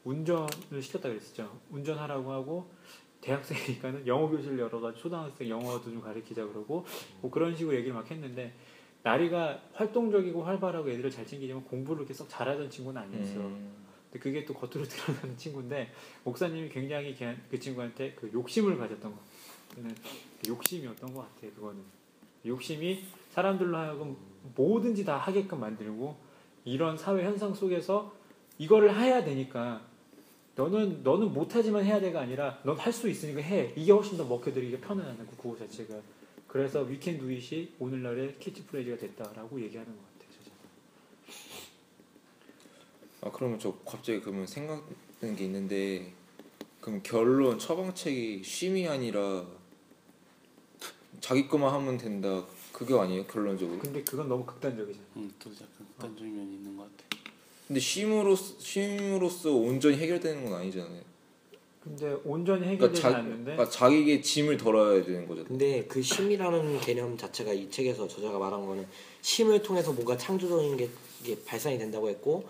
운전을 시켰다 그랬었죠. 운전하라고 하고 대학생이니까는 영어 교실 열어가지고 초등학생 영어도 좀 가르치자 그러고 뭐 그런 식으로 얘기를 막 했는데 나리가 활동적이고 활발하고 애들을 잘 챙기지만 공부를 이렇게 썩 잘하던 친구는 아니었어. 근데 그게 또 겉으로 드러나는 친구인데 목사님이 굉장히 그 친구한테 그 욕심을 가졌던 거. 욕심이었던 것 같아. 그거는 욕심이 사람들로 하여금 뭐든지 다 하게끔 만들고 이런 사회 현상 속에서 이거를 해야 되니까 너는 못하지만 해야 돼가 아니라 넌 할 수 있으니까 해. 이게 훨씬 더 먹혀들이기가 편안한 그 구호 자체가. 그래서 We can do it이 오늘날의 캐치프레이즈가 됐다라고 얘기하는 것 같아요. 그러면 저 갑자기 그러면 생각나는 게 있는데 그럼 결론 처방책이 쉼이 아니라 자기 것만 하면 된다 그게 아니에요 결론적으로? 근데 그건 너무 극단적이잖아. 또 약간 극단적인 면이 있는 것 같아. 근데 쉼으로써 온전히 해결되는 건 아니잖아요. 근데 온전히 해결되지 않는데. 그러니까 자기의 짐을 덜어야 되는 거죠. 근데 그 쉼이라는 개념 자체가 이 책에서 저자가 말한 거는 쉼을 통해서 뭔가 창조적인 게 이게 발산이 된다고 했고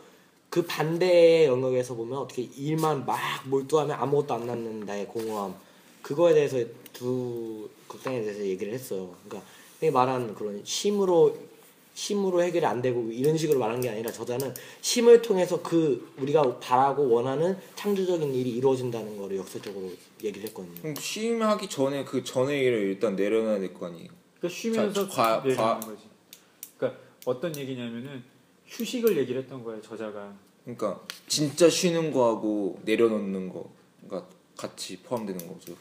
그 반대의 영역에서 보면 어떻게 일만 막 몰두하면 아무것도 안 남는다의 공허함 그거에 대해서 두 극단에 대해서 얘기를 했어요. 그러니까 말한 그런 쉼으로 해결이 안 되고 이런 식으로 말한 게 아니라 저자는 쉼을 통해서 그 우리가 바라고 원하는 창조적인 일이 이루어진다는 거를 역설적으로 얘기를 했거든요. 그럼 쉼하기 전에 그 전의 일을 일단 내려놔야 될 거 아니에요. 그러니까 쉬면서 내려가는 거지. 그러니까 어떤 얘기냐면은 휴식을 얘기를 했던 거예요 저자가. 그러니까 진짜 쉬는 거하고 내려놓는 거가 같이 포함되는 거죠.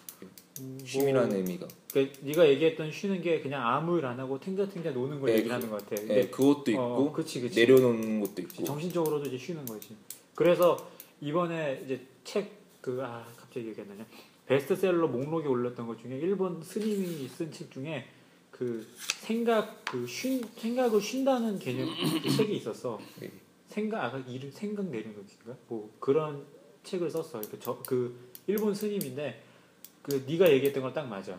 쉼이라는 의미가. 그러니까 네가 얘기했던 쉬는 게 그냥 아무 일 안 하고 탱자탱자 노는 걸 얘기를 하는 것 같아. 근데 그것도 있고 그치. 내려놓는 것도 있고. 정신적으로도 이제 쉬는 거지. 그래서 이번에 이제 책 갑자기 기억이 안 나냐. 베스트셀러 목록에 올렸던 것 중에 일본 스님이 쓴 책 중에 그 생각을 쉰다는 개념 그 책이 있었어. 네. 이름 생각 내려놓기인가? 뭐 그런 책을 썼어. 그 일본 스님인데 그 네가 얘기했던 건 딱 맞아.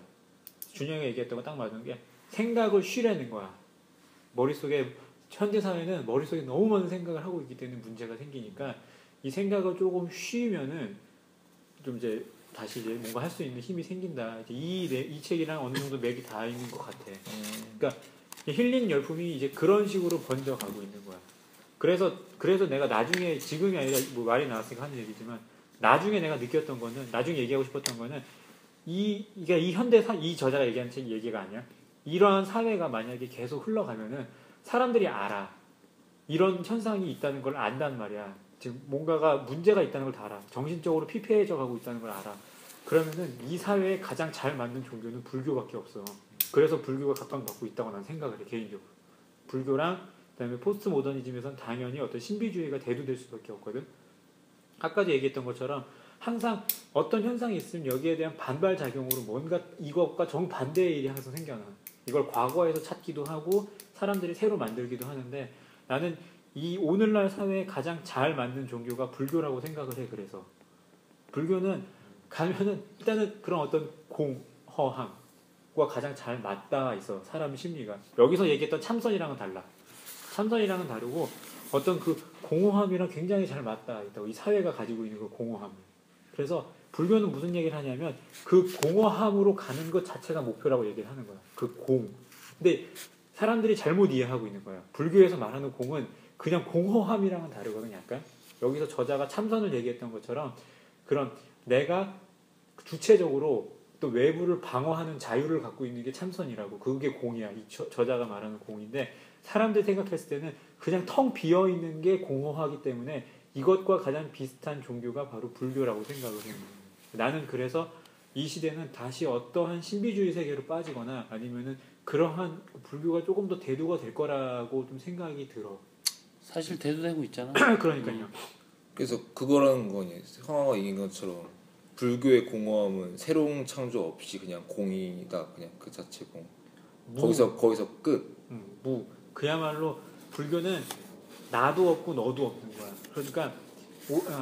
준영이 얘기했던 건 딱 맞는 게 생각을 쉬라는 거야. 머릿속에 현대 사회는 머릿속에 너무 많은 생각을 하고 있기 때문에 문제가 생기니까 이 생각을 조금 쉬면은 좀 이제 다시 이제 뭔가 할 수 있는 힘이 생긴다. 이제 이 책이랑 어느 정도 맥이 다 있는 것 같아. 그러니까 힐링 열풍이 이제 그런 식으로 번져가고 있는 거야. 그래서 내가 나중에 지금이 아니라 뭐 말이 나왔으니까 하는 얘기지만 나중에 내가 느꼈던 거는 나중에 얘기하고 싶었던 거는 이게 이 이 저자가 얘기한 얘기가 아니야. 이러한 사회가 만약에 계속 흘러가면은 사람들이 알아. 이런 현상이 있다는 걸 안단 말이야. 지금 뭔가가 문제가 있다는 걸 다 알아. 정신적으로 피폐해져 가고 있다는 걸 알아. 그러면은 이 사회에 가장 잘 맞는 종교는 불교밖에 없어. 그래서 불교가 각광받고 있다고 난 생각을 해, 개인적으로. 불교랑 그다음에 포스트 모더니즘에선 당연히 어떤 신비주의가 대두될 수밖에 없거든. 아까도 얘기했던 것처럼 항상 어떤 현상이 있으면 여기에 대한 반발 작용으로 뭔가 이것과 정반대의 일이 항상 생겨나. 이걸 과거에서 찾기도 하고 사람들이 새로 만들기도 하는데 나는 이 오늘날 사회에 가장 잘 맞는 종교가 불교라고 생각을 해. 그래서 불교는 가면은 일단은 그런 어떤 공허함과 가장 잘 맞닿아 있어. 사람 심리가. 여기서 얘기했던 참선이랑은 달라. 참선이랑은 다르고 어떤 그 공허함이랑 굉장히 잘 맞닿아 있다고. 이 사회가 가지고 있는 그 공허함. 그래서 불교는 무슨 얘기를 하냐면 그 공허함으로 가는 것 자체가 목표라고 얘기를 하는 거야. 그 공. 근데 사람들이 잘못 이해하고 있는 거야. 불교에서 말하는 공은 그냥 공허함이랑은 다르거든. 약간 여기서 저자가 참선을 얘기했던 것처럼 그런 내가 주체적으로 또 외부를 방어하는 자유를 갖고 있는 게 참선이라고. 그게 공이야. 이 저자가 말하는 공인데 사람들이 생각했을 때는 그냥 텅 비어 있는 게 공허하기 때문에 이것과 가장 비슷한 종교가 바로 불교라고 생각을 해요. 나는 그래서 이 시대는 다시 어떠한 신비주의 세계로 빠지거나 아니면은 그러한 불교가 조금 더 대두가 될 거라고 좀 생각이 들어. 사실 대두되고 있잖아. 그러니까요. 그래서 그거라는 거니 형아가 얘기한 것처럼 불교의 공허함은 새로운 창조 없이 그냥 공이다. 그냥 그 자체 공. 거기서 끝. 무. 그야말로 불교는 나도 없고 너도 없는 거야. 그러니까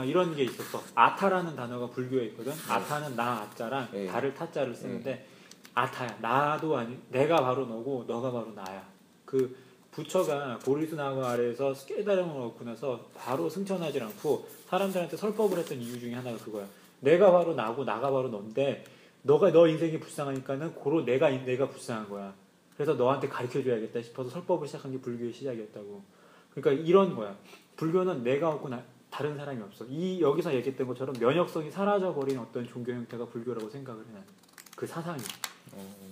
이런 게 있었어. 아타라는 단어가 불교에 있거든. 아타는 나 아자랑 네. 다를 타자를 쓰는데 아타야. 나도 아니 내가 바로 너고 너가 바로 나야. 그 부처가 보리수나무 아래에서 깨달음을 얻고 나서 바로 승천하지 않고 사람들한테 설법을 했던 이유 중에 하나가 그거야. 내가 바로 나고 나가 바로 넌데 너 인생이 불쌍하니까는 고로 내가 불쌍한 거야. 그래서 너한테 가르쳐줘야겠다 싶어서 설법을 시작한 게 불교의 시작이었다고. 그러니까 이런 거야. 불교는 내가 없고 다른 사람이 없어. 이 여기서 얘기했던 것처럼 면역성이 사라져버린 어떤 종교 형태가 불교라고 생각을 해. 나는 그 사상이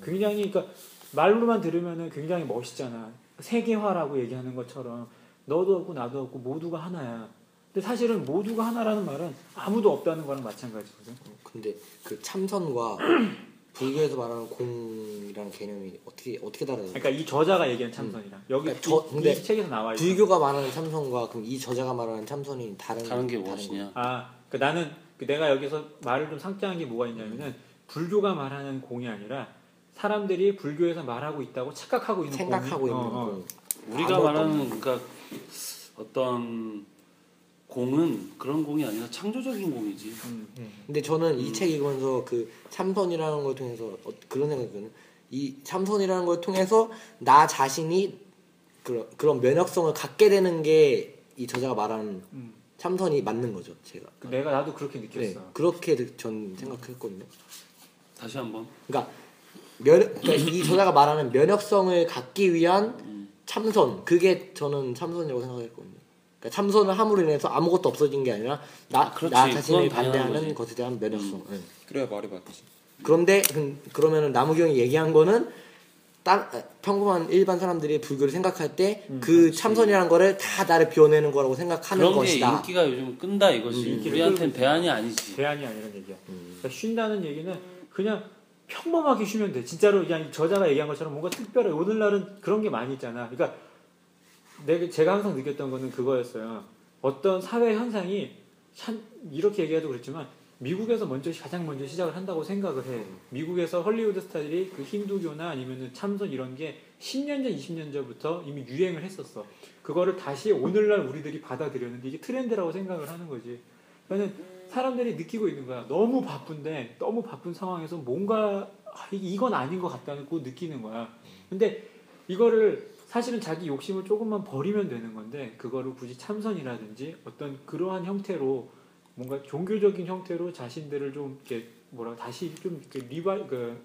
굉장히 그러니까 말로만 들으면은 굉장히 멋있잖아. 세계화라고 얘기하는 것처럼 너도 없고 나도 없고 모두가 하나야. 근데 사실은 모두가 하나라는 말은 아무도 없다는 거랑 마찬가지거든. 근데 그 참선과 불교에서 말하는 공이라는 개념이 어떻게 다르나요? 그러니까 이 저자가 얘기한 참선이랑 여기 그러니까 근데 이 책에서 나와 있어. 불교가 말하는 참선과 그럼 이 저자가 말하는 참선이 다른 게 무엇이냐? 그러니까 나는 내가 여기서 말을 좀 상정한 게 뭐가 있냐면은 불교가 말하는 공이 아니라 사람들이 불교에서 말하고 있다고 착각하고 있는 생각하고 공이, 있는 공. 우리가 말하는 그러니까 어떤 공은 그런 공이 아니라 창조적인 공이지. 근데 저는 이 책 읽으면서 그 참선이라는 걸 통해서 그런 생각이 들거든요. 이 참선이라는 걸 통해서 나 자신이 그런 면역성을 갖게 되는 게 이 저자가 말하는 참선이 맞는 거죠. 제가. 나도 그렇게 느꼈어. 네, 그렇게 전 생각했거든요. 다시 한번. 그러니까 이 저자가 말하는 면역성을 갖기 위한 참선, 그게 저는 참선이라고 생각했거든요. 그러니까 참선을 함으로 인해서 아무것도 없어진 게 아니라 나 자신을 반대하는 것에 대한 면역성. 네. 그래야 말이 맞지. 그런데 그러면은 남우경이 얘기한 거는 평범한 일반 사람들이 불교를 생각할 때 그 참선이라는 거를 다 나를 비워내는 거라고 생각하는 그런 것이다. 게 인기가 요즘 끈다 이것이. 우리한테는 대안이 아니지. 대안이 아니란 얘기야. 그러니까 쉰다는 얘기는 그냥 평범하게 쉬면 돼. 진짜로 그냥 저자가 얘기한 것처럼 뭔가 특별해. 오늘날은 그런 게 많이 있잖아. 그러니까 제가 항상 느꼈던 거는 그거였어요. 어떤 사회 현상이 이렇게 얘기해도 그렇지만 미국에서 가장 먼저 시작을 한다고 생각을 해. 미국에서 헐리우드 스타들이 그 힌두교나 아니면은 참선 이런 게 10년 전, 20년 전부터 이미 유행을 했었어. 그거를 다시 오늘날 우리들이 받아들였는데 이게 트렌드라고 생각을 하는 거지. 그러니까 사람들이 느끼고 있는 거야. 너무 바쁜 상황에서 뭔가 이건 아닌 것 같다고 느끼는 거야. 근데 이거를 사실은 자기 욕심을 조금만 버리면 되는 건데 그거를 굳이 참선이라든지 어떤 그러한 형태로 뭔가 종교적인 형태로 자신들을 좀 이렇게 다시 좀 이렇게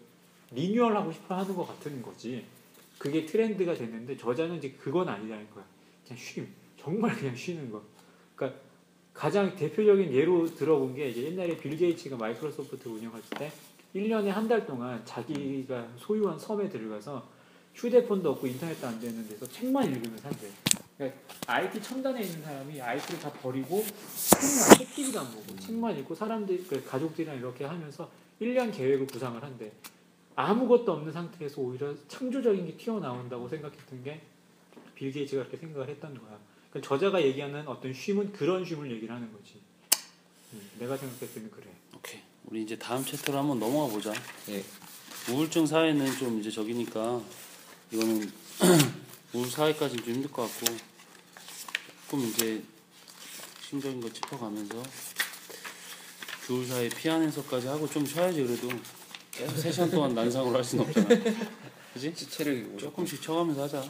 리뉴얼하고 싶어 하는 것 같은 거지. 그게 트렌드가 됐는데 저자는 이제 그건 아니라는 거야. 그냥 정말 그냥 쉬는 거. 그러니까 가장 대표적인 예로 들어본 게 이제 옛날에 빌 게이츠가 마이크로소프트 운영할 때 1년에 한 달 동안 자기가 소유한 섬에 들어가서 휴대폰도 없고 인터넷도 안 되는 데서 책만 읽으면 산대. 그러니까 IT 첨단에 있는 사람이 IT를 다 버리고 책 TV도 안 보고 책만 읽고 사람들 그 가족들이랑 이렇게 하면서 1년 계획을 구상을 한대. 아무것도 없는 상태에서 오히려 창조적인 게 튀어나온다고 생각했던 게 빌 게이츠가 그렇게 생각을 했던 거야. 그러니까 저자가 얘기하는 어떤 쉼은 그런 쉼을 얘기를 하는 거지. 내가 생각했을 때는 그래. 오케이. 우리 이제 다음 챕터로 한번 넘어가 보자. 예. 우울증 사회는 좀 이제 저기니까 이거는 우울 사회까지는 좀 힘들 것 같고 조금 이제 심적인 거 짚어가면서 겨울 사회 피한 해석까지 하고 좀 쉬어야지. 그래도 계속 3시간 동안 난상으로 할 수는 없잖아. 그지? 시체를 조금씩 쳐가면서 하자.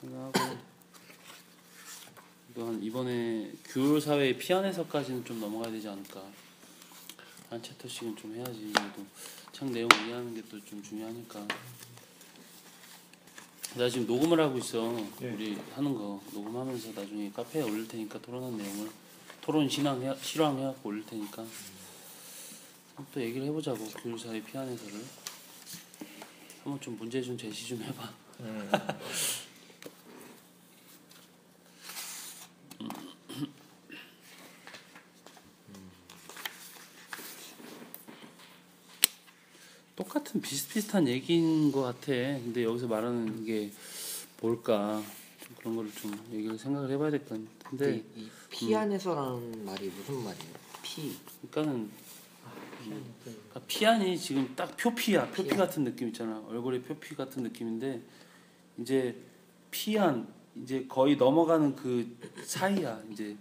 하고 한 이번에 겨울 사회 피한 해석까지는 좀 넘어가야 되지 않을까. 한 챕터씩은 좀 해야지. 그래도 책 내용 이해하는 게 또 좀 중요하니까. 나 지금 녹음을 하고 있어. 네. 우리 하는 거 녹음하면서 나중에 카페에 올릴 테니까 토론한 내용을 토론 실황해갖고 올릴 테니까 또 얘기를 해보자고. 교육 사회 피한 해설을 한번 좀 문제 좀 제시 좀 해봐. 똑같은 비슷비슷한 얘기인 것 같아. 근데 여기서 말하는 게 뭘까? 좀 그런 거를 좀 얘기를 생각을 해봐야 될 것 같은데. 근데 이 피안에서라는 말이 무슨 말이에요? 피. 그러니까는 피안이 지금 딱 표피야. 표피 같은 느낌 있잖아. 얼굴에 표피 같은 느낌인데 이제 피안 이제 거의 넘어가는 그 사이야. 이제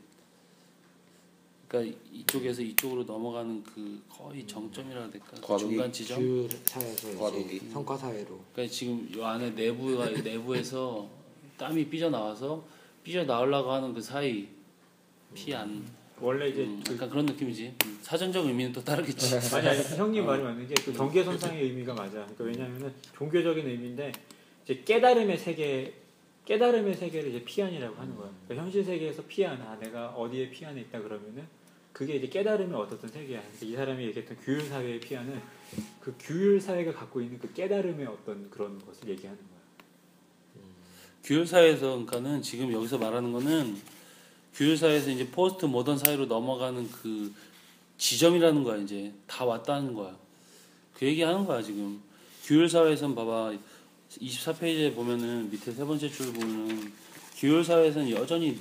그러니까 이쪽에서 이쪽으로 넘어가는 그 거의 정점이라 해야 될까? 과도기, 중간 지점. 규율 사회에서 과도기. 이제 성과 사회로. 그러니까 지금 이 안에 내부에서 땀이 삐져 나와서 삐져 나오려고 하는 그 사이 피안. 원래 이제 약간 그런 느낌이지. 사전적 의미는 또 다르겠지. 아니 형님 말이 맞는 게 그 경계선상의 의미가 맞아. 그러니까 왜냐하면은 종교적인 의미인데 이제 깨달음의 세계를 이제 피안이라고 하는 거야. 그러니까 현실 세계에서 피안, 내가 어디에 피안에 있다 그러면은 그게 이제 깨달음의 어떤 세계야. 그러니까 이 사람이 얘기했던 규율 사회의 피안은 그 규율 사회가 갖고 있는 그 깨달음의 어떤 그런 것을 얘기하는 거야. 규율 사회에서 그러니까는 지금 여기서 말하는 거는 규율 사회에서 이제 포스트 모던 사회로 넘어가는 그 지점이라는 거야. 이제 다 왔다는 거야. 그 얘기하는 거야 지금. 규율 사회에서는 봐봐. 24페이지에 보면은 밑에 세 번째 줄 보면은 규율 사회에서는 여전히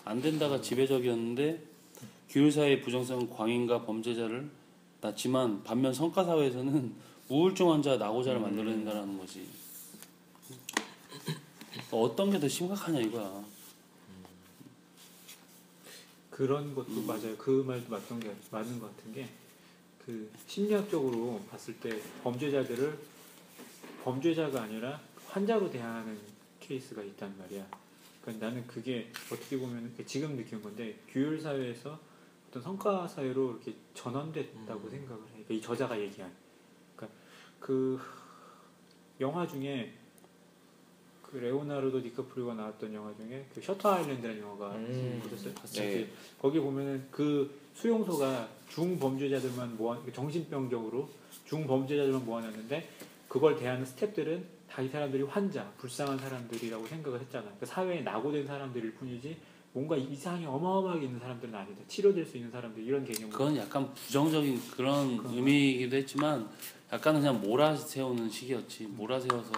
안 된다가 지배적이었는데 규율 사회의 부정성은 광인과 범죄자를 낳지만 반면 성과 사회에서는 우울증 환자 낙오자를 만들어낸다라는 거지. 어떤 게 더 심각하냐 이거야. 그런 것도 맞아요. 그 말도 맞는 것 같은 게 그 심리학적으로 봤을 때 범죄자가 아니라 환자로 대하는 케이스가 있단 말이야. 그러니까 나는 그게 어떻게 보면 지금 느낀 건데 규율 사회에서 어떤 성과 사회로 이렇게 전환됐다고 생각을 해. 그러니까 이 저자가 얘기한. 그러니까 그 영화 중에 그 레오나르도 디카프리오가 나왔던 영화 중에 그 셔터 아일랜드라는 영화가 보셨어요? 네. 거기 보면은 그 수용소가 중범죄자들만 정신병적으로 중범죄자들만 모아놨는데 그걸 대하는 스태프들은 다 이 사람들이 불쌍한 사람들이라고 생각을 했잖아. 그러니까 사회에 낙오된 사람들일 뿐이지 뭔가 이상이 어마어마하게 있는 사람들은 아니다. 치료될 수 있는 사람들 이런 개념. 그건 약간 부정적인 그런 의미이기도 했지만 약간은 그냥 몰아세우는 식이었지. 몰아세워서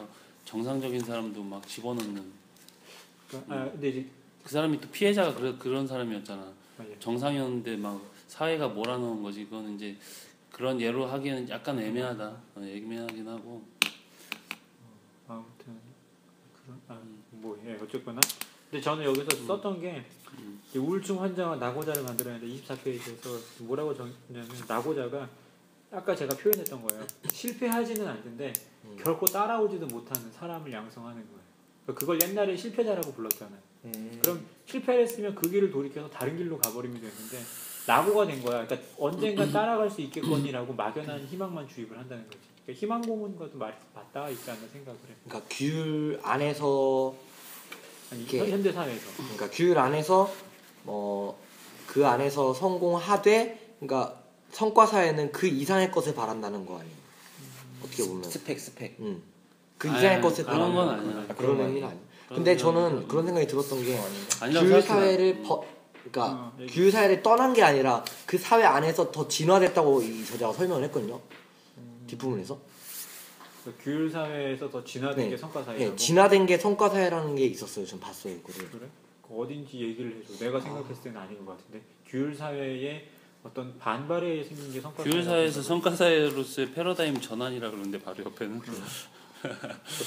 정상적인 사람도 막 집어넣는. 근데 이제 그 사람이 또 피해자가 그런 사람이었잖아. 맞아요. 정상이었는데 막 사회가 몰아넣은 거지. 그거는 이제 그런 예로 하기에는 약간 애매하다. 애매하긴 하고. 아무튼 어쨌거나. 근데 저는 여기서 썼던 게 우울증 환자와 낙오자를 만들어내는데 24페이지에서 뭐라고 적냐면 낙오자가 아까 제가 표현했던 거예요. 실패하지는 않는데 결코 따라오지도 못하는 사람을 양성하는 거예요. 그러니까 그걸 옛날에 실패자라고 불렀잖아요. 그럼 실패를 했으면 그 길을 돌이켜서 다른 길로 가버리면 되는데 낙오가 된 거야. 그러니까 언젠가 따라갈 수 있겠거니라고 막연한 희망만 주입을 한다는 거지. 그러니까 희망 고문과도 말이 맞닿아 있지 않나 생각을 해. 그러니까 규율 안에서 현대 사회에서. 그러니까 규율 안에서 그 안에서 성공하되 그러니까 성과 사회는 그 이상의 것을 바란다는 거 아니에요? 어떻게 보면. 스펙. 그 이상의 것을 그런 건 바란다는 아니야. 거. 그런 의미는 아니야. 근데 저는 그런 생각이 들었던 게 아니라고 규율 생각해. 사회를 그러니까 규율 사회를 떠난 게 아니라 그 사회 안에서 더 진화됐다고 이 저자가 설명을 했거든요. 뒷부분에서. 규율 사회에서 더 진화된 네. 게 성과 사회라고. 네, 진화된 게 성과 사회라는 게 있었어요. 전 봤어요, 그거를. 그래? 그 어딘지 얘기를 해줘. 내가 생각했을 때는 아닌 것 같은데 규율 사회의 어떤 반발에 의해 생긴 게 성과 규율 사회라고 사회에서 생각해요. 성과 사회로서의 패러다임 전환이라 그러는데 바로 옆에는 그 그런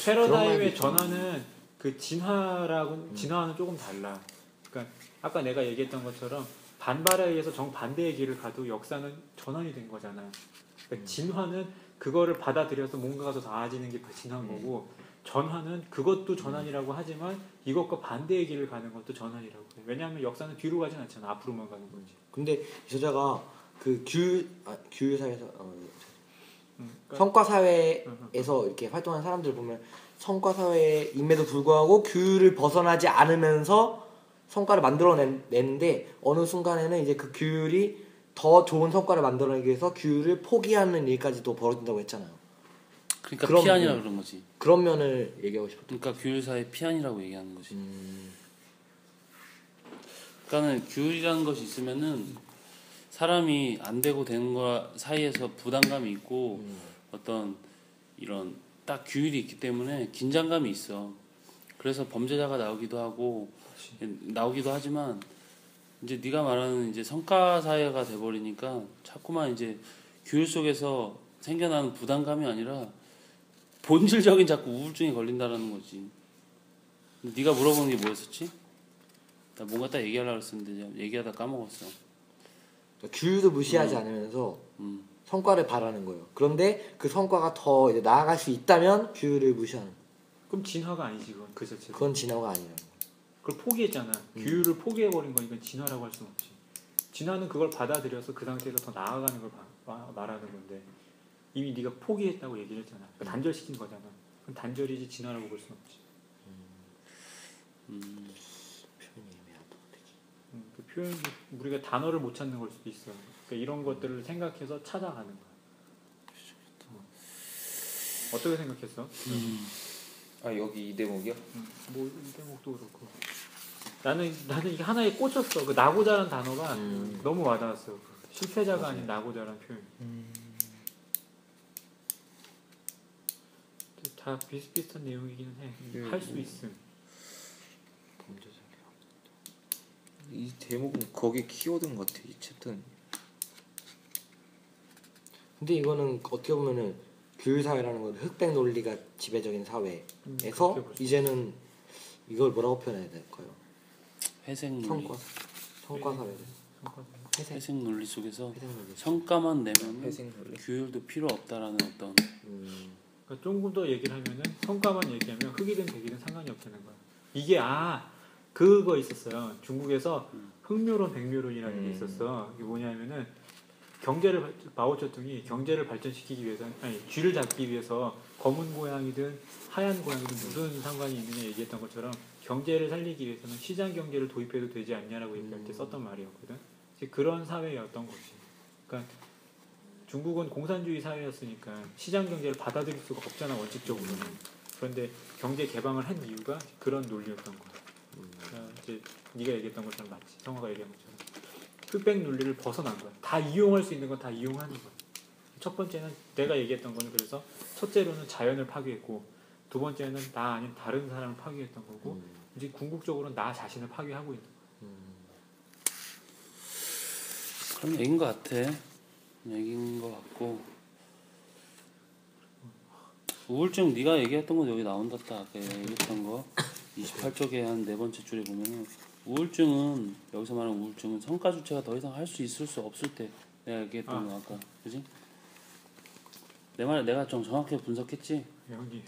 패러다임의 말이 전환은 그 진화는 조금 달라. 그러니까 아까 내가 얘기했던 것처럼 반발에 의해서 정반대의 길을 가도 역사는 전환이 된 거잖아. 그러니까 진화는 그거를 받아들여서 뭔가가 더 나아지는 게 진화인 거고 전환은 그것도 전환이라고 하지만 이것과 반대의 길을 가는 것도 전환이라고 해. 왜냐하면 역사는 뒤로 가진 않잖아. 앞으로만 가는 거지. 근데 이 저자가 그 규율 사회에서 그러니까 성과 사회에서 이렇게 활동하는 사람들 보면 성과 사회임에도 불구하고 규율을 벗어나지 않으면서 성과를 만들어내는데 어느 순간에는 이제 그 규율이 더 좋은 성과를 만들어내기 위해서 규율을 포기하는 일까지도 벌어진다고 했잖아요. 그러니까 그럼, 피안이라 그런 거지. 그런 면을 얘기하고 싶었던. 그러니까 규율 사회 피안이라고 얘기하는 거지. 그러니까는 규율이라는 것이 있으면은 사람이 안 되고 되는 거 사이에서 부담감이 있고 어떤 이런 딱 규율이 있기 때문에 긴장감이 있어. 그래서 범죄자가 나오기도 하지만 이제 네가 말하는 이제 성과 사회가 돼버리니까 자꾸만 이제 규율 속에서 생겨나는 부담감이 아니라 본질적인 자꾸 우울증에 걸린다라는 거지. 근데 네가 물어보는 게 뭐였었지? 나 뭔가 딱 얘기하려고 했었는데 얘기하다 까먹었어. 규율도 무시하지 않으면서 성과를 바라는 거예요. 그런데 그 성과가 더 이제 나아갈 수 있다면 규율을 무시하는. 그럼 진화가 아니지 그건 그 자체로. 그건 진화가 아니에요. 그걸 포기했잖아. 규율을 포기해버린 거니까 진화라고 할 수는 없지. 진화는 그걸 받아들여서 그 상태에서 더 나아가는 걸 말하는 건데 이미 네가 포기했다고 얘기를 했잖아. 그러니까 단절시킨 거잖아. 그럼 단절이지 진화라고 볼 수는 없지. 표현이 애매하다. 그 표현이 우리가 단어를 못 찾는 걸 수도 있어. 그러니까 이런 것들을 생각해서 찾아가는 거야. 어떻게 생각했어? 아 여기 이 대목이요? 뭐 이 대목도 그렇고. 나는 이게 하나에 꽂혔어. 그 나고자란 단어가 너무 와닿았어. 실패자가 아닌 나고자란 표현. 다 비슷비슷한 내용이기는 해. 할 수 있음. 이 대목은 거기 키워드인 것 같아 이 챕터는. 근데 이거는 어떻게 보면은 규율 사회라는 건 흑백 논리가 지배적인 사회에서 그렇게 볼 수 이제는 이걸 뭐라고 표현해야 될까요? 회색 논리. 성과 사회를. 회색 논리 속에서 회색 논리. 성과만 내면 회색 논리. 규율도 필요 없다라는 어떤 그러니까 조금 더 얘기를 하면은 성과만 얘기하면 흑이든 백이든 상관이 없다는 거야. 이게 그거 있었어요. 중국에서 흑묘론, 백묘론이라는 게 있었어. 이게 뭐냐면은 마오쩌둥이 경제를 발전시키기 위해서 쥐를 잡기 위해서 검은 고양이든 하얀 고양이든 무슨 상관이 있느냐 얘기했던 것처럼 경제를 살리기 위해서는 시장 경제를 도입해도 되지 않냐라고 얘기할 때 썼던 말이었거든. 그런 사회였던 거지. 그러니까 중국은 공산주의 사회였으니까 시장 경제를 받아들일 수가 없잖아 원칙적으로는. 그런데 경제 개방을 한 이유가 그런 논리였던 거야. 그러니까 이제 네가 얘기했던 것처럼 맞지. 성화가 얘기한 것처럼 흑백 논리를 벗어난 거야. 다 이용할 수 있는 건 다 이용하는 거야. 첫 번째는 내가 얘기했던 거는 그래서 첫째로는 자연을 파괴했고 두 번째는 나 아닌 다른 사람을 파괴했던 거고 이제 궁극적으로는 나 자신을 파괴하고 있는 거야. 그런 얘기인 것 같아. 얘기인 것 같고 우울증 네가 얘기했던 건 여기 나온다. 아까 얘기했던 거 28쪽에 한 네 번째 줄에 보면은 우울증은 여기서 말하는 우울증은 성과 주체가 더 이상 할 수 있을 수 없을 때 내가 얘기했던 거 아까 그지? 내 말 내가 좀 정확하게 분석했지? 형님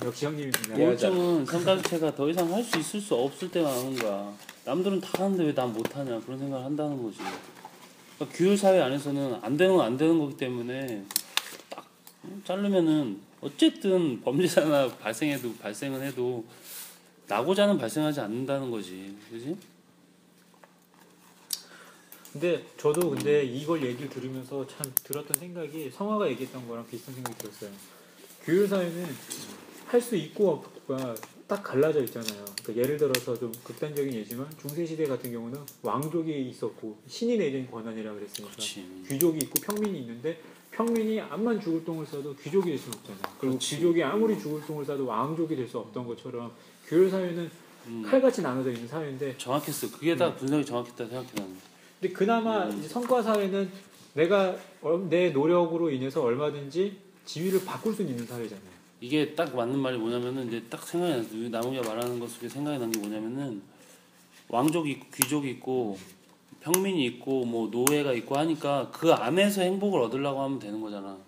역시 형님입니다. 우울증은 성과 주체가 더 이상 할 수 있을 수 없을 때만 하는 거야. 남들은 다 하는데 왜 난 못하냐 그런 생각을 한다는 거지. 그러니까 규율 사회 안에서는 안 되는 건 안 되는 거기 때문에 딱 자르면은 어쨌든 범죄자나 발생은 해도 나고자는 발생하지 않는다는 거지, 그지? 근데 저도 근데 이걸 얘기를 들으면서 참 들었던 생각이 성화가 얘기했던 거랑 비슷한 생각이 들었어요. 규율 사회는 할 수 있고 없고가 딱 갈라져 있잖아요. 그러니까 예를 들어서 좀 극단적인 예지만 중세 시대 같은 경우는 왕족이 있었고 신이 내린 권한이라 그랬으니까 그렇지. 귀족이 있고 평민이 있는데 평민이 암만 죽을 똥을 싸도 귀족이 될 수는 없잖아요. 그리고 그렇지. 귀족이 아무리 죽을 똥을 싸도 왕족이 될 수 없던 것처럼 규율 사회는 칼같이 나눠져 있는 사회인데 정확했어. 그게 다 분석이 정확했다 생각해 나는. 근데 그나마 이제 성과 사회는 내가 내 노력으로 인해서 얼마든지 지위를 바꿀 수 있는 사회잖아요. 이게 딱 맞는 말이 뭐냐면은 이제 딱 생각이 났어. 나무가 말하는 것 속에 생각이 난 게 뭐냐면은 왕족이 있고 귀족이 있고 평민이 있고 뭐 노예가 있고 하니까 그 안에서 행복을 얻으려고 하면 되는 거잖아.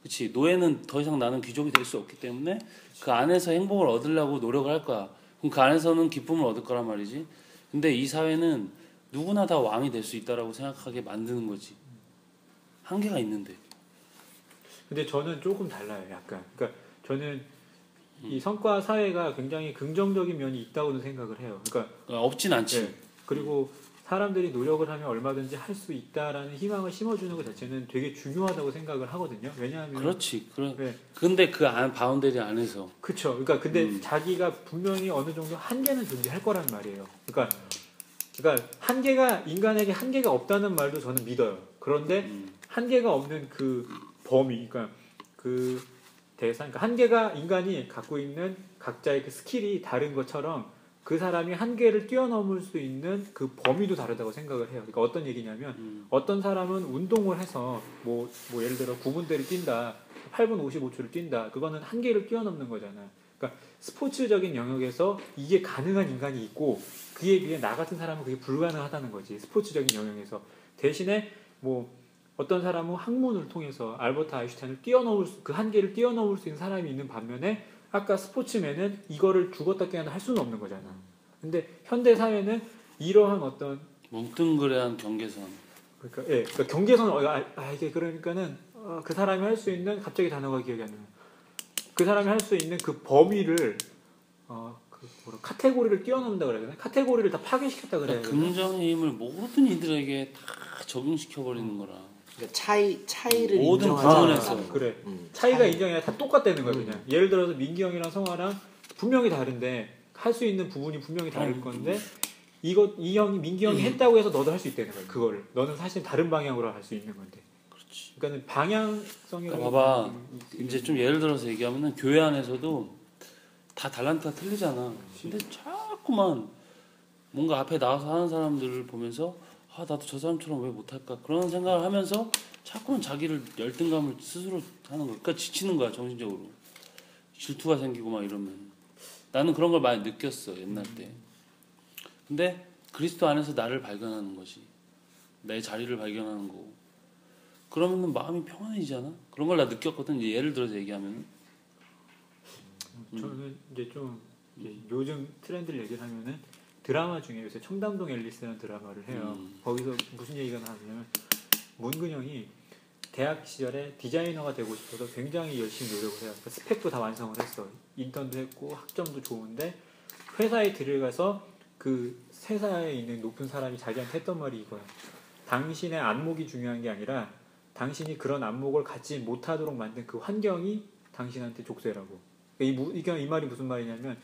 그렇지. 노예는 더 이상 나는 귀족이 될 수 없기 때문에 그 안에서 행복을 얻으려고 노력을 할 거야. 그럼 그 안에서는 기쁨을 얻을 거란 말이지. 근데 이 사회는 누구나 다 왕이 될 수 있다라고 생각하게 만드는 거지. 한계가 있는데. 근데 저는 조금 달라요, 약간. 그러니까 저는 이 성과 사회가 굉장히 긍정적인 면이 있다고는 생각을 해요. 그러니까 없진 않지. 예. 그리고 사람들이 노력을 하면 얼마든지 할 수 있다라는 희망을 심어주는 것 자체는 되게 중요하다고 생각을 하거든요. 왜냐하면 그렇지. 네. 근데 그 안 바운더리 안에서. 그렇죠. 그러니까 근데 자기가 분명히 어느 정도 한계는 존재할 거란 말이에요. 그러니까 한계가 인간에게 한계가 없다는 말도 저는 믿어요. 그런데 한계가 없는 그 범위, 그러니까 그 대상, 그러니까 한계가 인간이 갖고 있는 각자의 그 스킬이 다른 것처럼 그 사람이 한계를 뛰어넘을 수 있는 그 범위도 다르다고 생각을 해요. 그러니까 어떤 얘기냐면 어떤 사람은 운동을 해서 뭐 예를 들어 9분대를 뛴다, 8분 55초를 뛴다, 그거는 한계를 뛰어넘는 거잖아요. 그러니까 스포츠적인 영역에서 이게 가능한 인간이 있고 그에 비해 나 같은 사람은 그게 불가능하다는 거지. 스포츠적인 영역에서 대신에 뭐 어떤 사람은 학문을 통해서 알버트 아인슈타인을 그 한계를 뛰어넘을 수 있는 사람이 있는 반면에 아까 스포츠맨은 이거를 죽었다 깨어나 할 수는 없는 거잖아. 근데 현대 사회는 이러한 어떤 뭉뚱그레한 경계선. 그러니까 경계선 이게 그러니까는 그 사람이 할 수 있는 갑자기 단어가 기억이 안 나요. 그 사람이 할 수 있는 그 범위를 카테고리를 뛰어넘는다 그래야 되나? 카테고리를 다 파괴시켰다 그래야 되나? 긍정의 힘을 모든 이들에게 다 적용시켜 버리는 거라. 그러니까 차이를 모든 인정하지 부분에서. 않는 그래. 거. 차이가 인정이 아니라 다 똑같다는 거야 그냥. 예를 들어서 민기 형이랑 성화랑 분명히 다른데 할 수 있는 부분이 분명히 다를 건데 민기 형이 했다고 해서 너도 할 수 있다는 거야. 그거를 너는 사실 다른 방향으로 할 수 있는 건데. 그렇지. 그러니까는 방향성이라고. 봐봐. 이제 좀 예를 들어서 얘기하면은 교회 안에서도 다 달란트가 틀리잖아. 근데 자꾸만 뭔가 앞에 나와서 하는 사람들을 보면서 나도 저 사람처럼 왜 못할까 그런 생각을 하면서 자꾸만 자기를 열등감을 스스로 하는 거야. 그러니까 지치는 거야 정신적으로. 질투가 생기고 막 이러면. 나는 그런 걸 많이 느꼈어 옛날 때. 근데 그리스도 안에서 나를 발견하는 거지. 내 자리를 발견하는 거고. 그러면 마음이 평안해지잖아. 그런 걸 나 느꼈거든. 이제 예를 들어서 얘기하면. 저는 이제 좀 요즘 트렌드를 얘기를 하면은 드라마 중에 요새 청담동 앨리스라는 드라마를 해요. 거기서 무슨 얘기가 나왔냐면 문근영이 대학 시절에 디자이너가 되고 싶어서 굉장히 열심히 노력을 해요. 그러니까 스펙도 다 완성을 했어. 인턴도 했고 학점도 좋은데 회사에 들어가서 그 회사에 있는 높은 사람이 자기한테 했던 말이 이거야. 당신의 안목이 중요한 게 아니라 당신이 그런 안목을 갖지 못하도록 만든 그 환경이 당신한테 족쇄라고. 그러니까 이 말이 무슨 말이냐면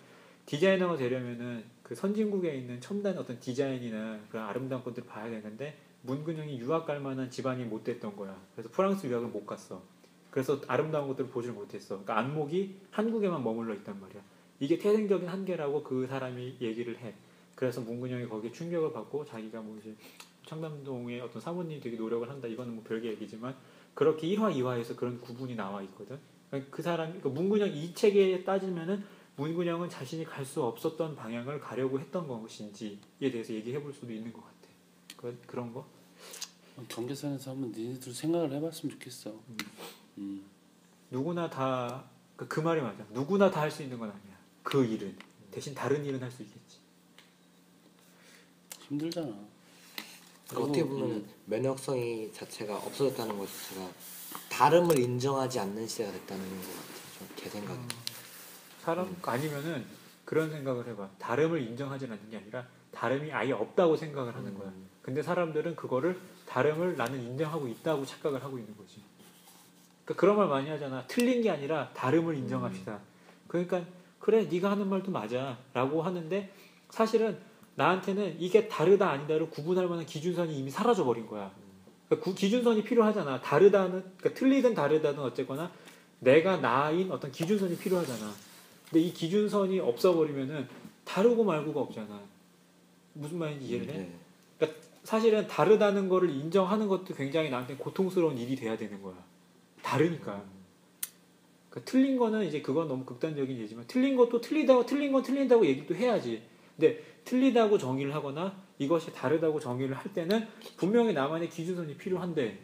디자이너가 되려면은 그 선진국에 있는 첨단 어떤 디자인이나 그런 아름다운 것들을 봐야 되는데 문근영이 유학 갈 만한 집안이 못 됐던 거야. 그래서 프랑스 유학을 못 갔어. 그래서 아름다운 것들을 보질 못했어. 그러니까 안목이 한국에만 머물러 있단 말이야. 이게 태생적인 한계라고 그 사람이 얘기를 해. 그래서 문근영이 거기에 충격을 받고 자기가 뭐 이제 청담동의 어떤 사모님이 되게 노력을 한다. 이거는 뭐 별개 얘기지만 그렇게 1화, 2화에서 그런 구분이 나와 있거든. 그 사람, 그러니까 문근영 이 책에 따지면은 문근영은 자신이 갈 수 없었던 방향을 가려고 했던 것인지에 대해서 얘기해 볼 수도 있는 것 같아. 그런 거? 경계선에서 한번 니네들 생각을 해봤으면 좋겠어. 누구나 다 그 말이 맞아. 누구나 다 할 수 있는 건 아니야. 그 일은 대신 다른 일은 할 수 있겠지. 힘들잖아. 그러니까 어떻게 보면 면역성이 자체가 없어졌다는 것 자체가 다름을 인정하지 않는 시대가 됐다는 것 같아요. 제 생각에. 사람 아니면은 그런 생각을 해봐. 다름을 인정하지 않는 게 아니라 다름이 아예 없다고 생각을 하는 거야. 근데 사람들은 그거를 다름을 나는 인정하고 있다고 착각을 하고 있는 거지. 그러니까 그런 말 많이 하잖아. 틀린 게 아니라 다름을 인정합시다. 그러니까 그래 네가 하는 말도 맞아라고 하는데 사실은 나한테는 이게 다르다 아니다를 구분할 만한 기준선이 이미 사라져 버린 거야. 그러니까 기준선이 필요하잖아. 다르다는 그러니까 틀리든 다르다든 어쨌거나 내가 나인 어떤 기준선이 필요하잖아. 근데 이 기준선이 없어버리면은 다르고 말고가 없잖아. 무슨 말인지 이해를 해? 네. 그러니까 사실은 다르다는 거를 인정하는 것도 굉장히 나한테 고통스러운 일이 돼야 되는 거야. 다르니까. 그러니까 틀린 거는 이제 그건 너무 극단적인 얘기지만 틀린 것도 틀리다고 틀린 건 틀린다고 얘기도 해야지. 근데 틀리다고 정의를 하거나 이것이 다르다고 정의를 할 때는 분명히 나만의 기준선이 필요한데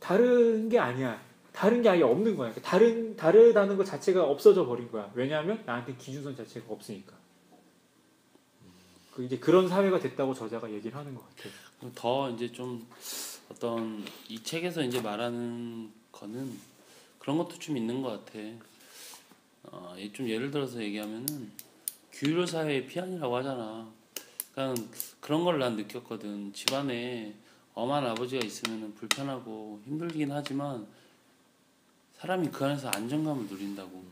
다른 게 아니야. 다른 게 아예 없는 거야. 다르다는 것 자체가 없어져 버린 거야. 왜냐하면 나한테 기준선 자체가 없으니까. 이제 그런 사회가 됐다고 저자가 얘기를 하는 것 같아요. 더 이제 좀 어떤 이 책에서 이제 말하는 거는 그런 것도 좀 있는 것 같아. 좀 예를 들어서 얘기하면은 규율 사회의 피안이라고 하잖아. 그러니까 그런 걸 난 느꼈거든. 집안에 엄한 아버지가 있으면 불편하고 힘들긴 하지만 사람이 그 안에서 안정감을 누린다고.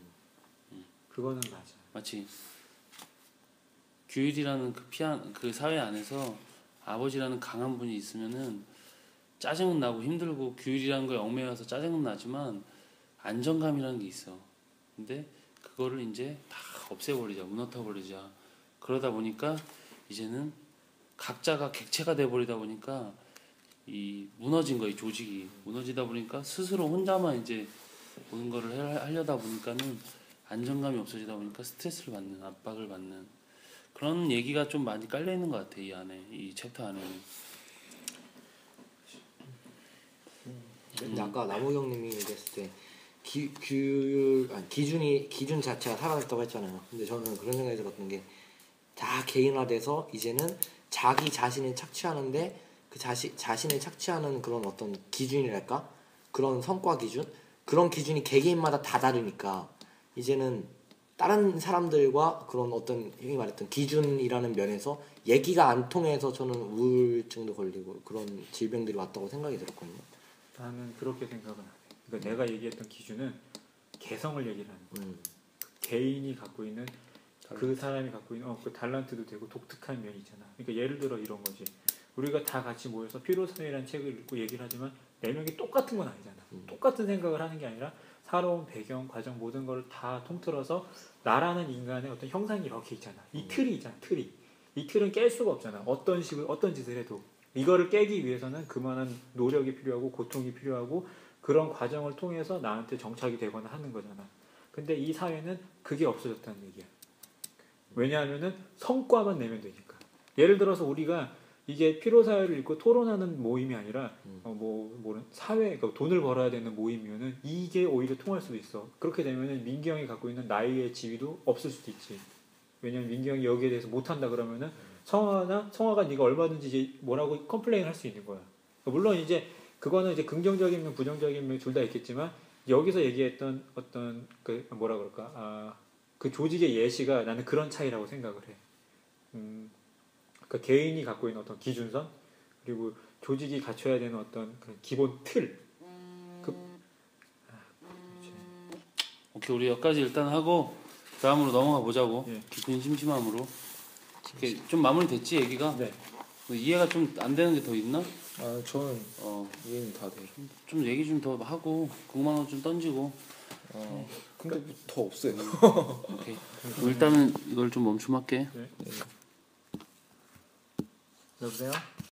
그거는 맞아. 마치 규율이라는 그 사회 안에서 아버지라는 강한 분이 있으면은 짜증은 나고 힘들고 규율이라는 거에 얽매여서 짜증은 나지만 안정감이라는 게 있어. 근데 그거를 이제 다 없애버리자, 무너뜨려버리자. 그러다 보니까 이제는 각자가 객체가 돼버리다 보니까 이 무너진 거, 이 조직이 무너지다 보니까 스스로 혼자만 이제 모든 거를 하려다 보니까는 안정감이 없어지다 보니까 스트레스를 받는, 압박을 받는 그런 얘기가 좀 많이 깔려 있는 것 같아. 이 안에, 이 챕터 안에는. 근데 아까 나무 형님이 얘기했을 때 기준 자체가 사라졌다고 했잖아요. 근데 저는 그런 생각이 들었던 게 다 개인화돼서 이제는 자기 자신을 착취하는데 그 자신을 착취하는 그런 어떤 기준이랄까? 그런 성과 기준? 그런 기준이 개개인마다 다 다르니까 이제는 다른 사람들과 그런 어떤 형이 말했던 기준이라는 면에서 얘기가 안 통해서 저는 우울증도 걸리고 그런 질병들이 왔다고 생각이 들었거든요. 나는 그렇게 생각은 안 해. 그러니까 내가 얘기했던 기준은 개성을 얘기를 하는 거야. 개인이 갖고 있는 그 사람이 갖고 있는 그 달란트도 되고 독특한 면이 있잖아. 그러니까 예를 들어 이런 거지. 우리가 다 같이 모여서 피로사회라는 책을 읽고 얘기를 하지만 네 명이 똑같은 건 아니잖아. 똑같은 생각을 하는 게 아니라 살아온 배경, 과정 모든 걸 다 통틀어서 나라는 인간의 어떤 형상이 이렇게 있잖아. 이 틀이 있잖아. 틀이. 이 틀은 깰 수가 없잖아. 어떤 짓을 해도 이거를 깨기 위해서는 그만한 노력이 필요하고 고통이 필요하고 그런 과정을 통해서 나한테 정착이 되거나 하는 거잖아. 근데 이 사회는 그게 없어졌다는 얘기야. 왜냐하면은 성과만 내면 되니까. 예를 들어서 우리가 이게 피로사회를 읽고 토론하는 모임이 아니라 사회, 그러니까 돈을 벌어야 되는 모임이면은 이게 오히려 통할 수도 있어. 그렇게 되면은 민기 형이 갖고 있는 나이의 지위도 없을 수도 있지. 왜냐면 민기 형이 여기에 대해서 못한다 그러면은 성화가 네가 얼마든지 이제 뭐라고 컴플레인 할 수 있는 거야. 물론 이제 그거는 이제 긍정적인 면 부정적인 면 둘 다 있겠지만 여기서 얘기했던 어떤 그 뭐라 그럴까 그 조직의 예시가 나는 그런 차이라고 생각을 해. 그러니까 개인이 갖고 있는 어떤 기준선 그리고 조직이 갖춰야 되는 어떤 그 기본 틀. 오케이, 우리 여기까지 일단 하고 다음으로 넘어가 보자고. 예. 깊은 심심함으로. 이렇게 좀 마무리 됐지 얘기가? 네. 이해가 좀 안 되는 게 더 있나? 저는 이해는 다 돼요. 좀 얘기 좀 더 하고 궁금한 거 좀 던지고. 근데 뭐 더 없어요. 오케이. 일단은 이걸 좀 멈춤할게. 여보세요?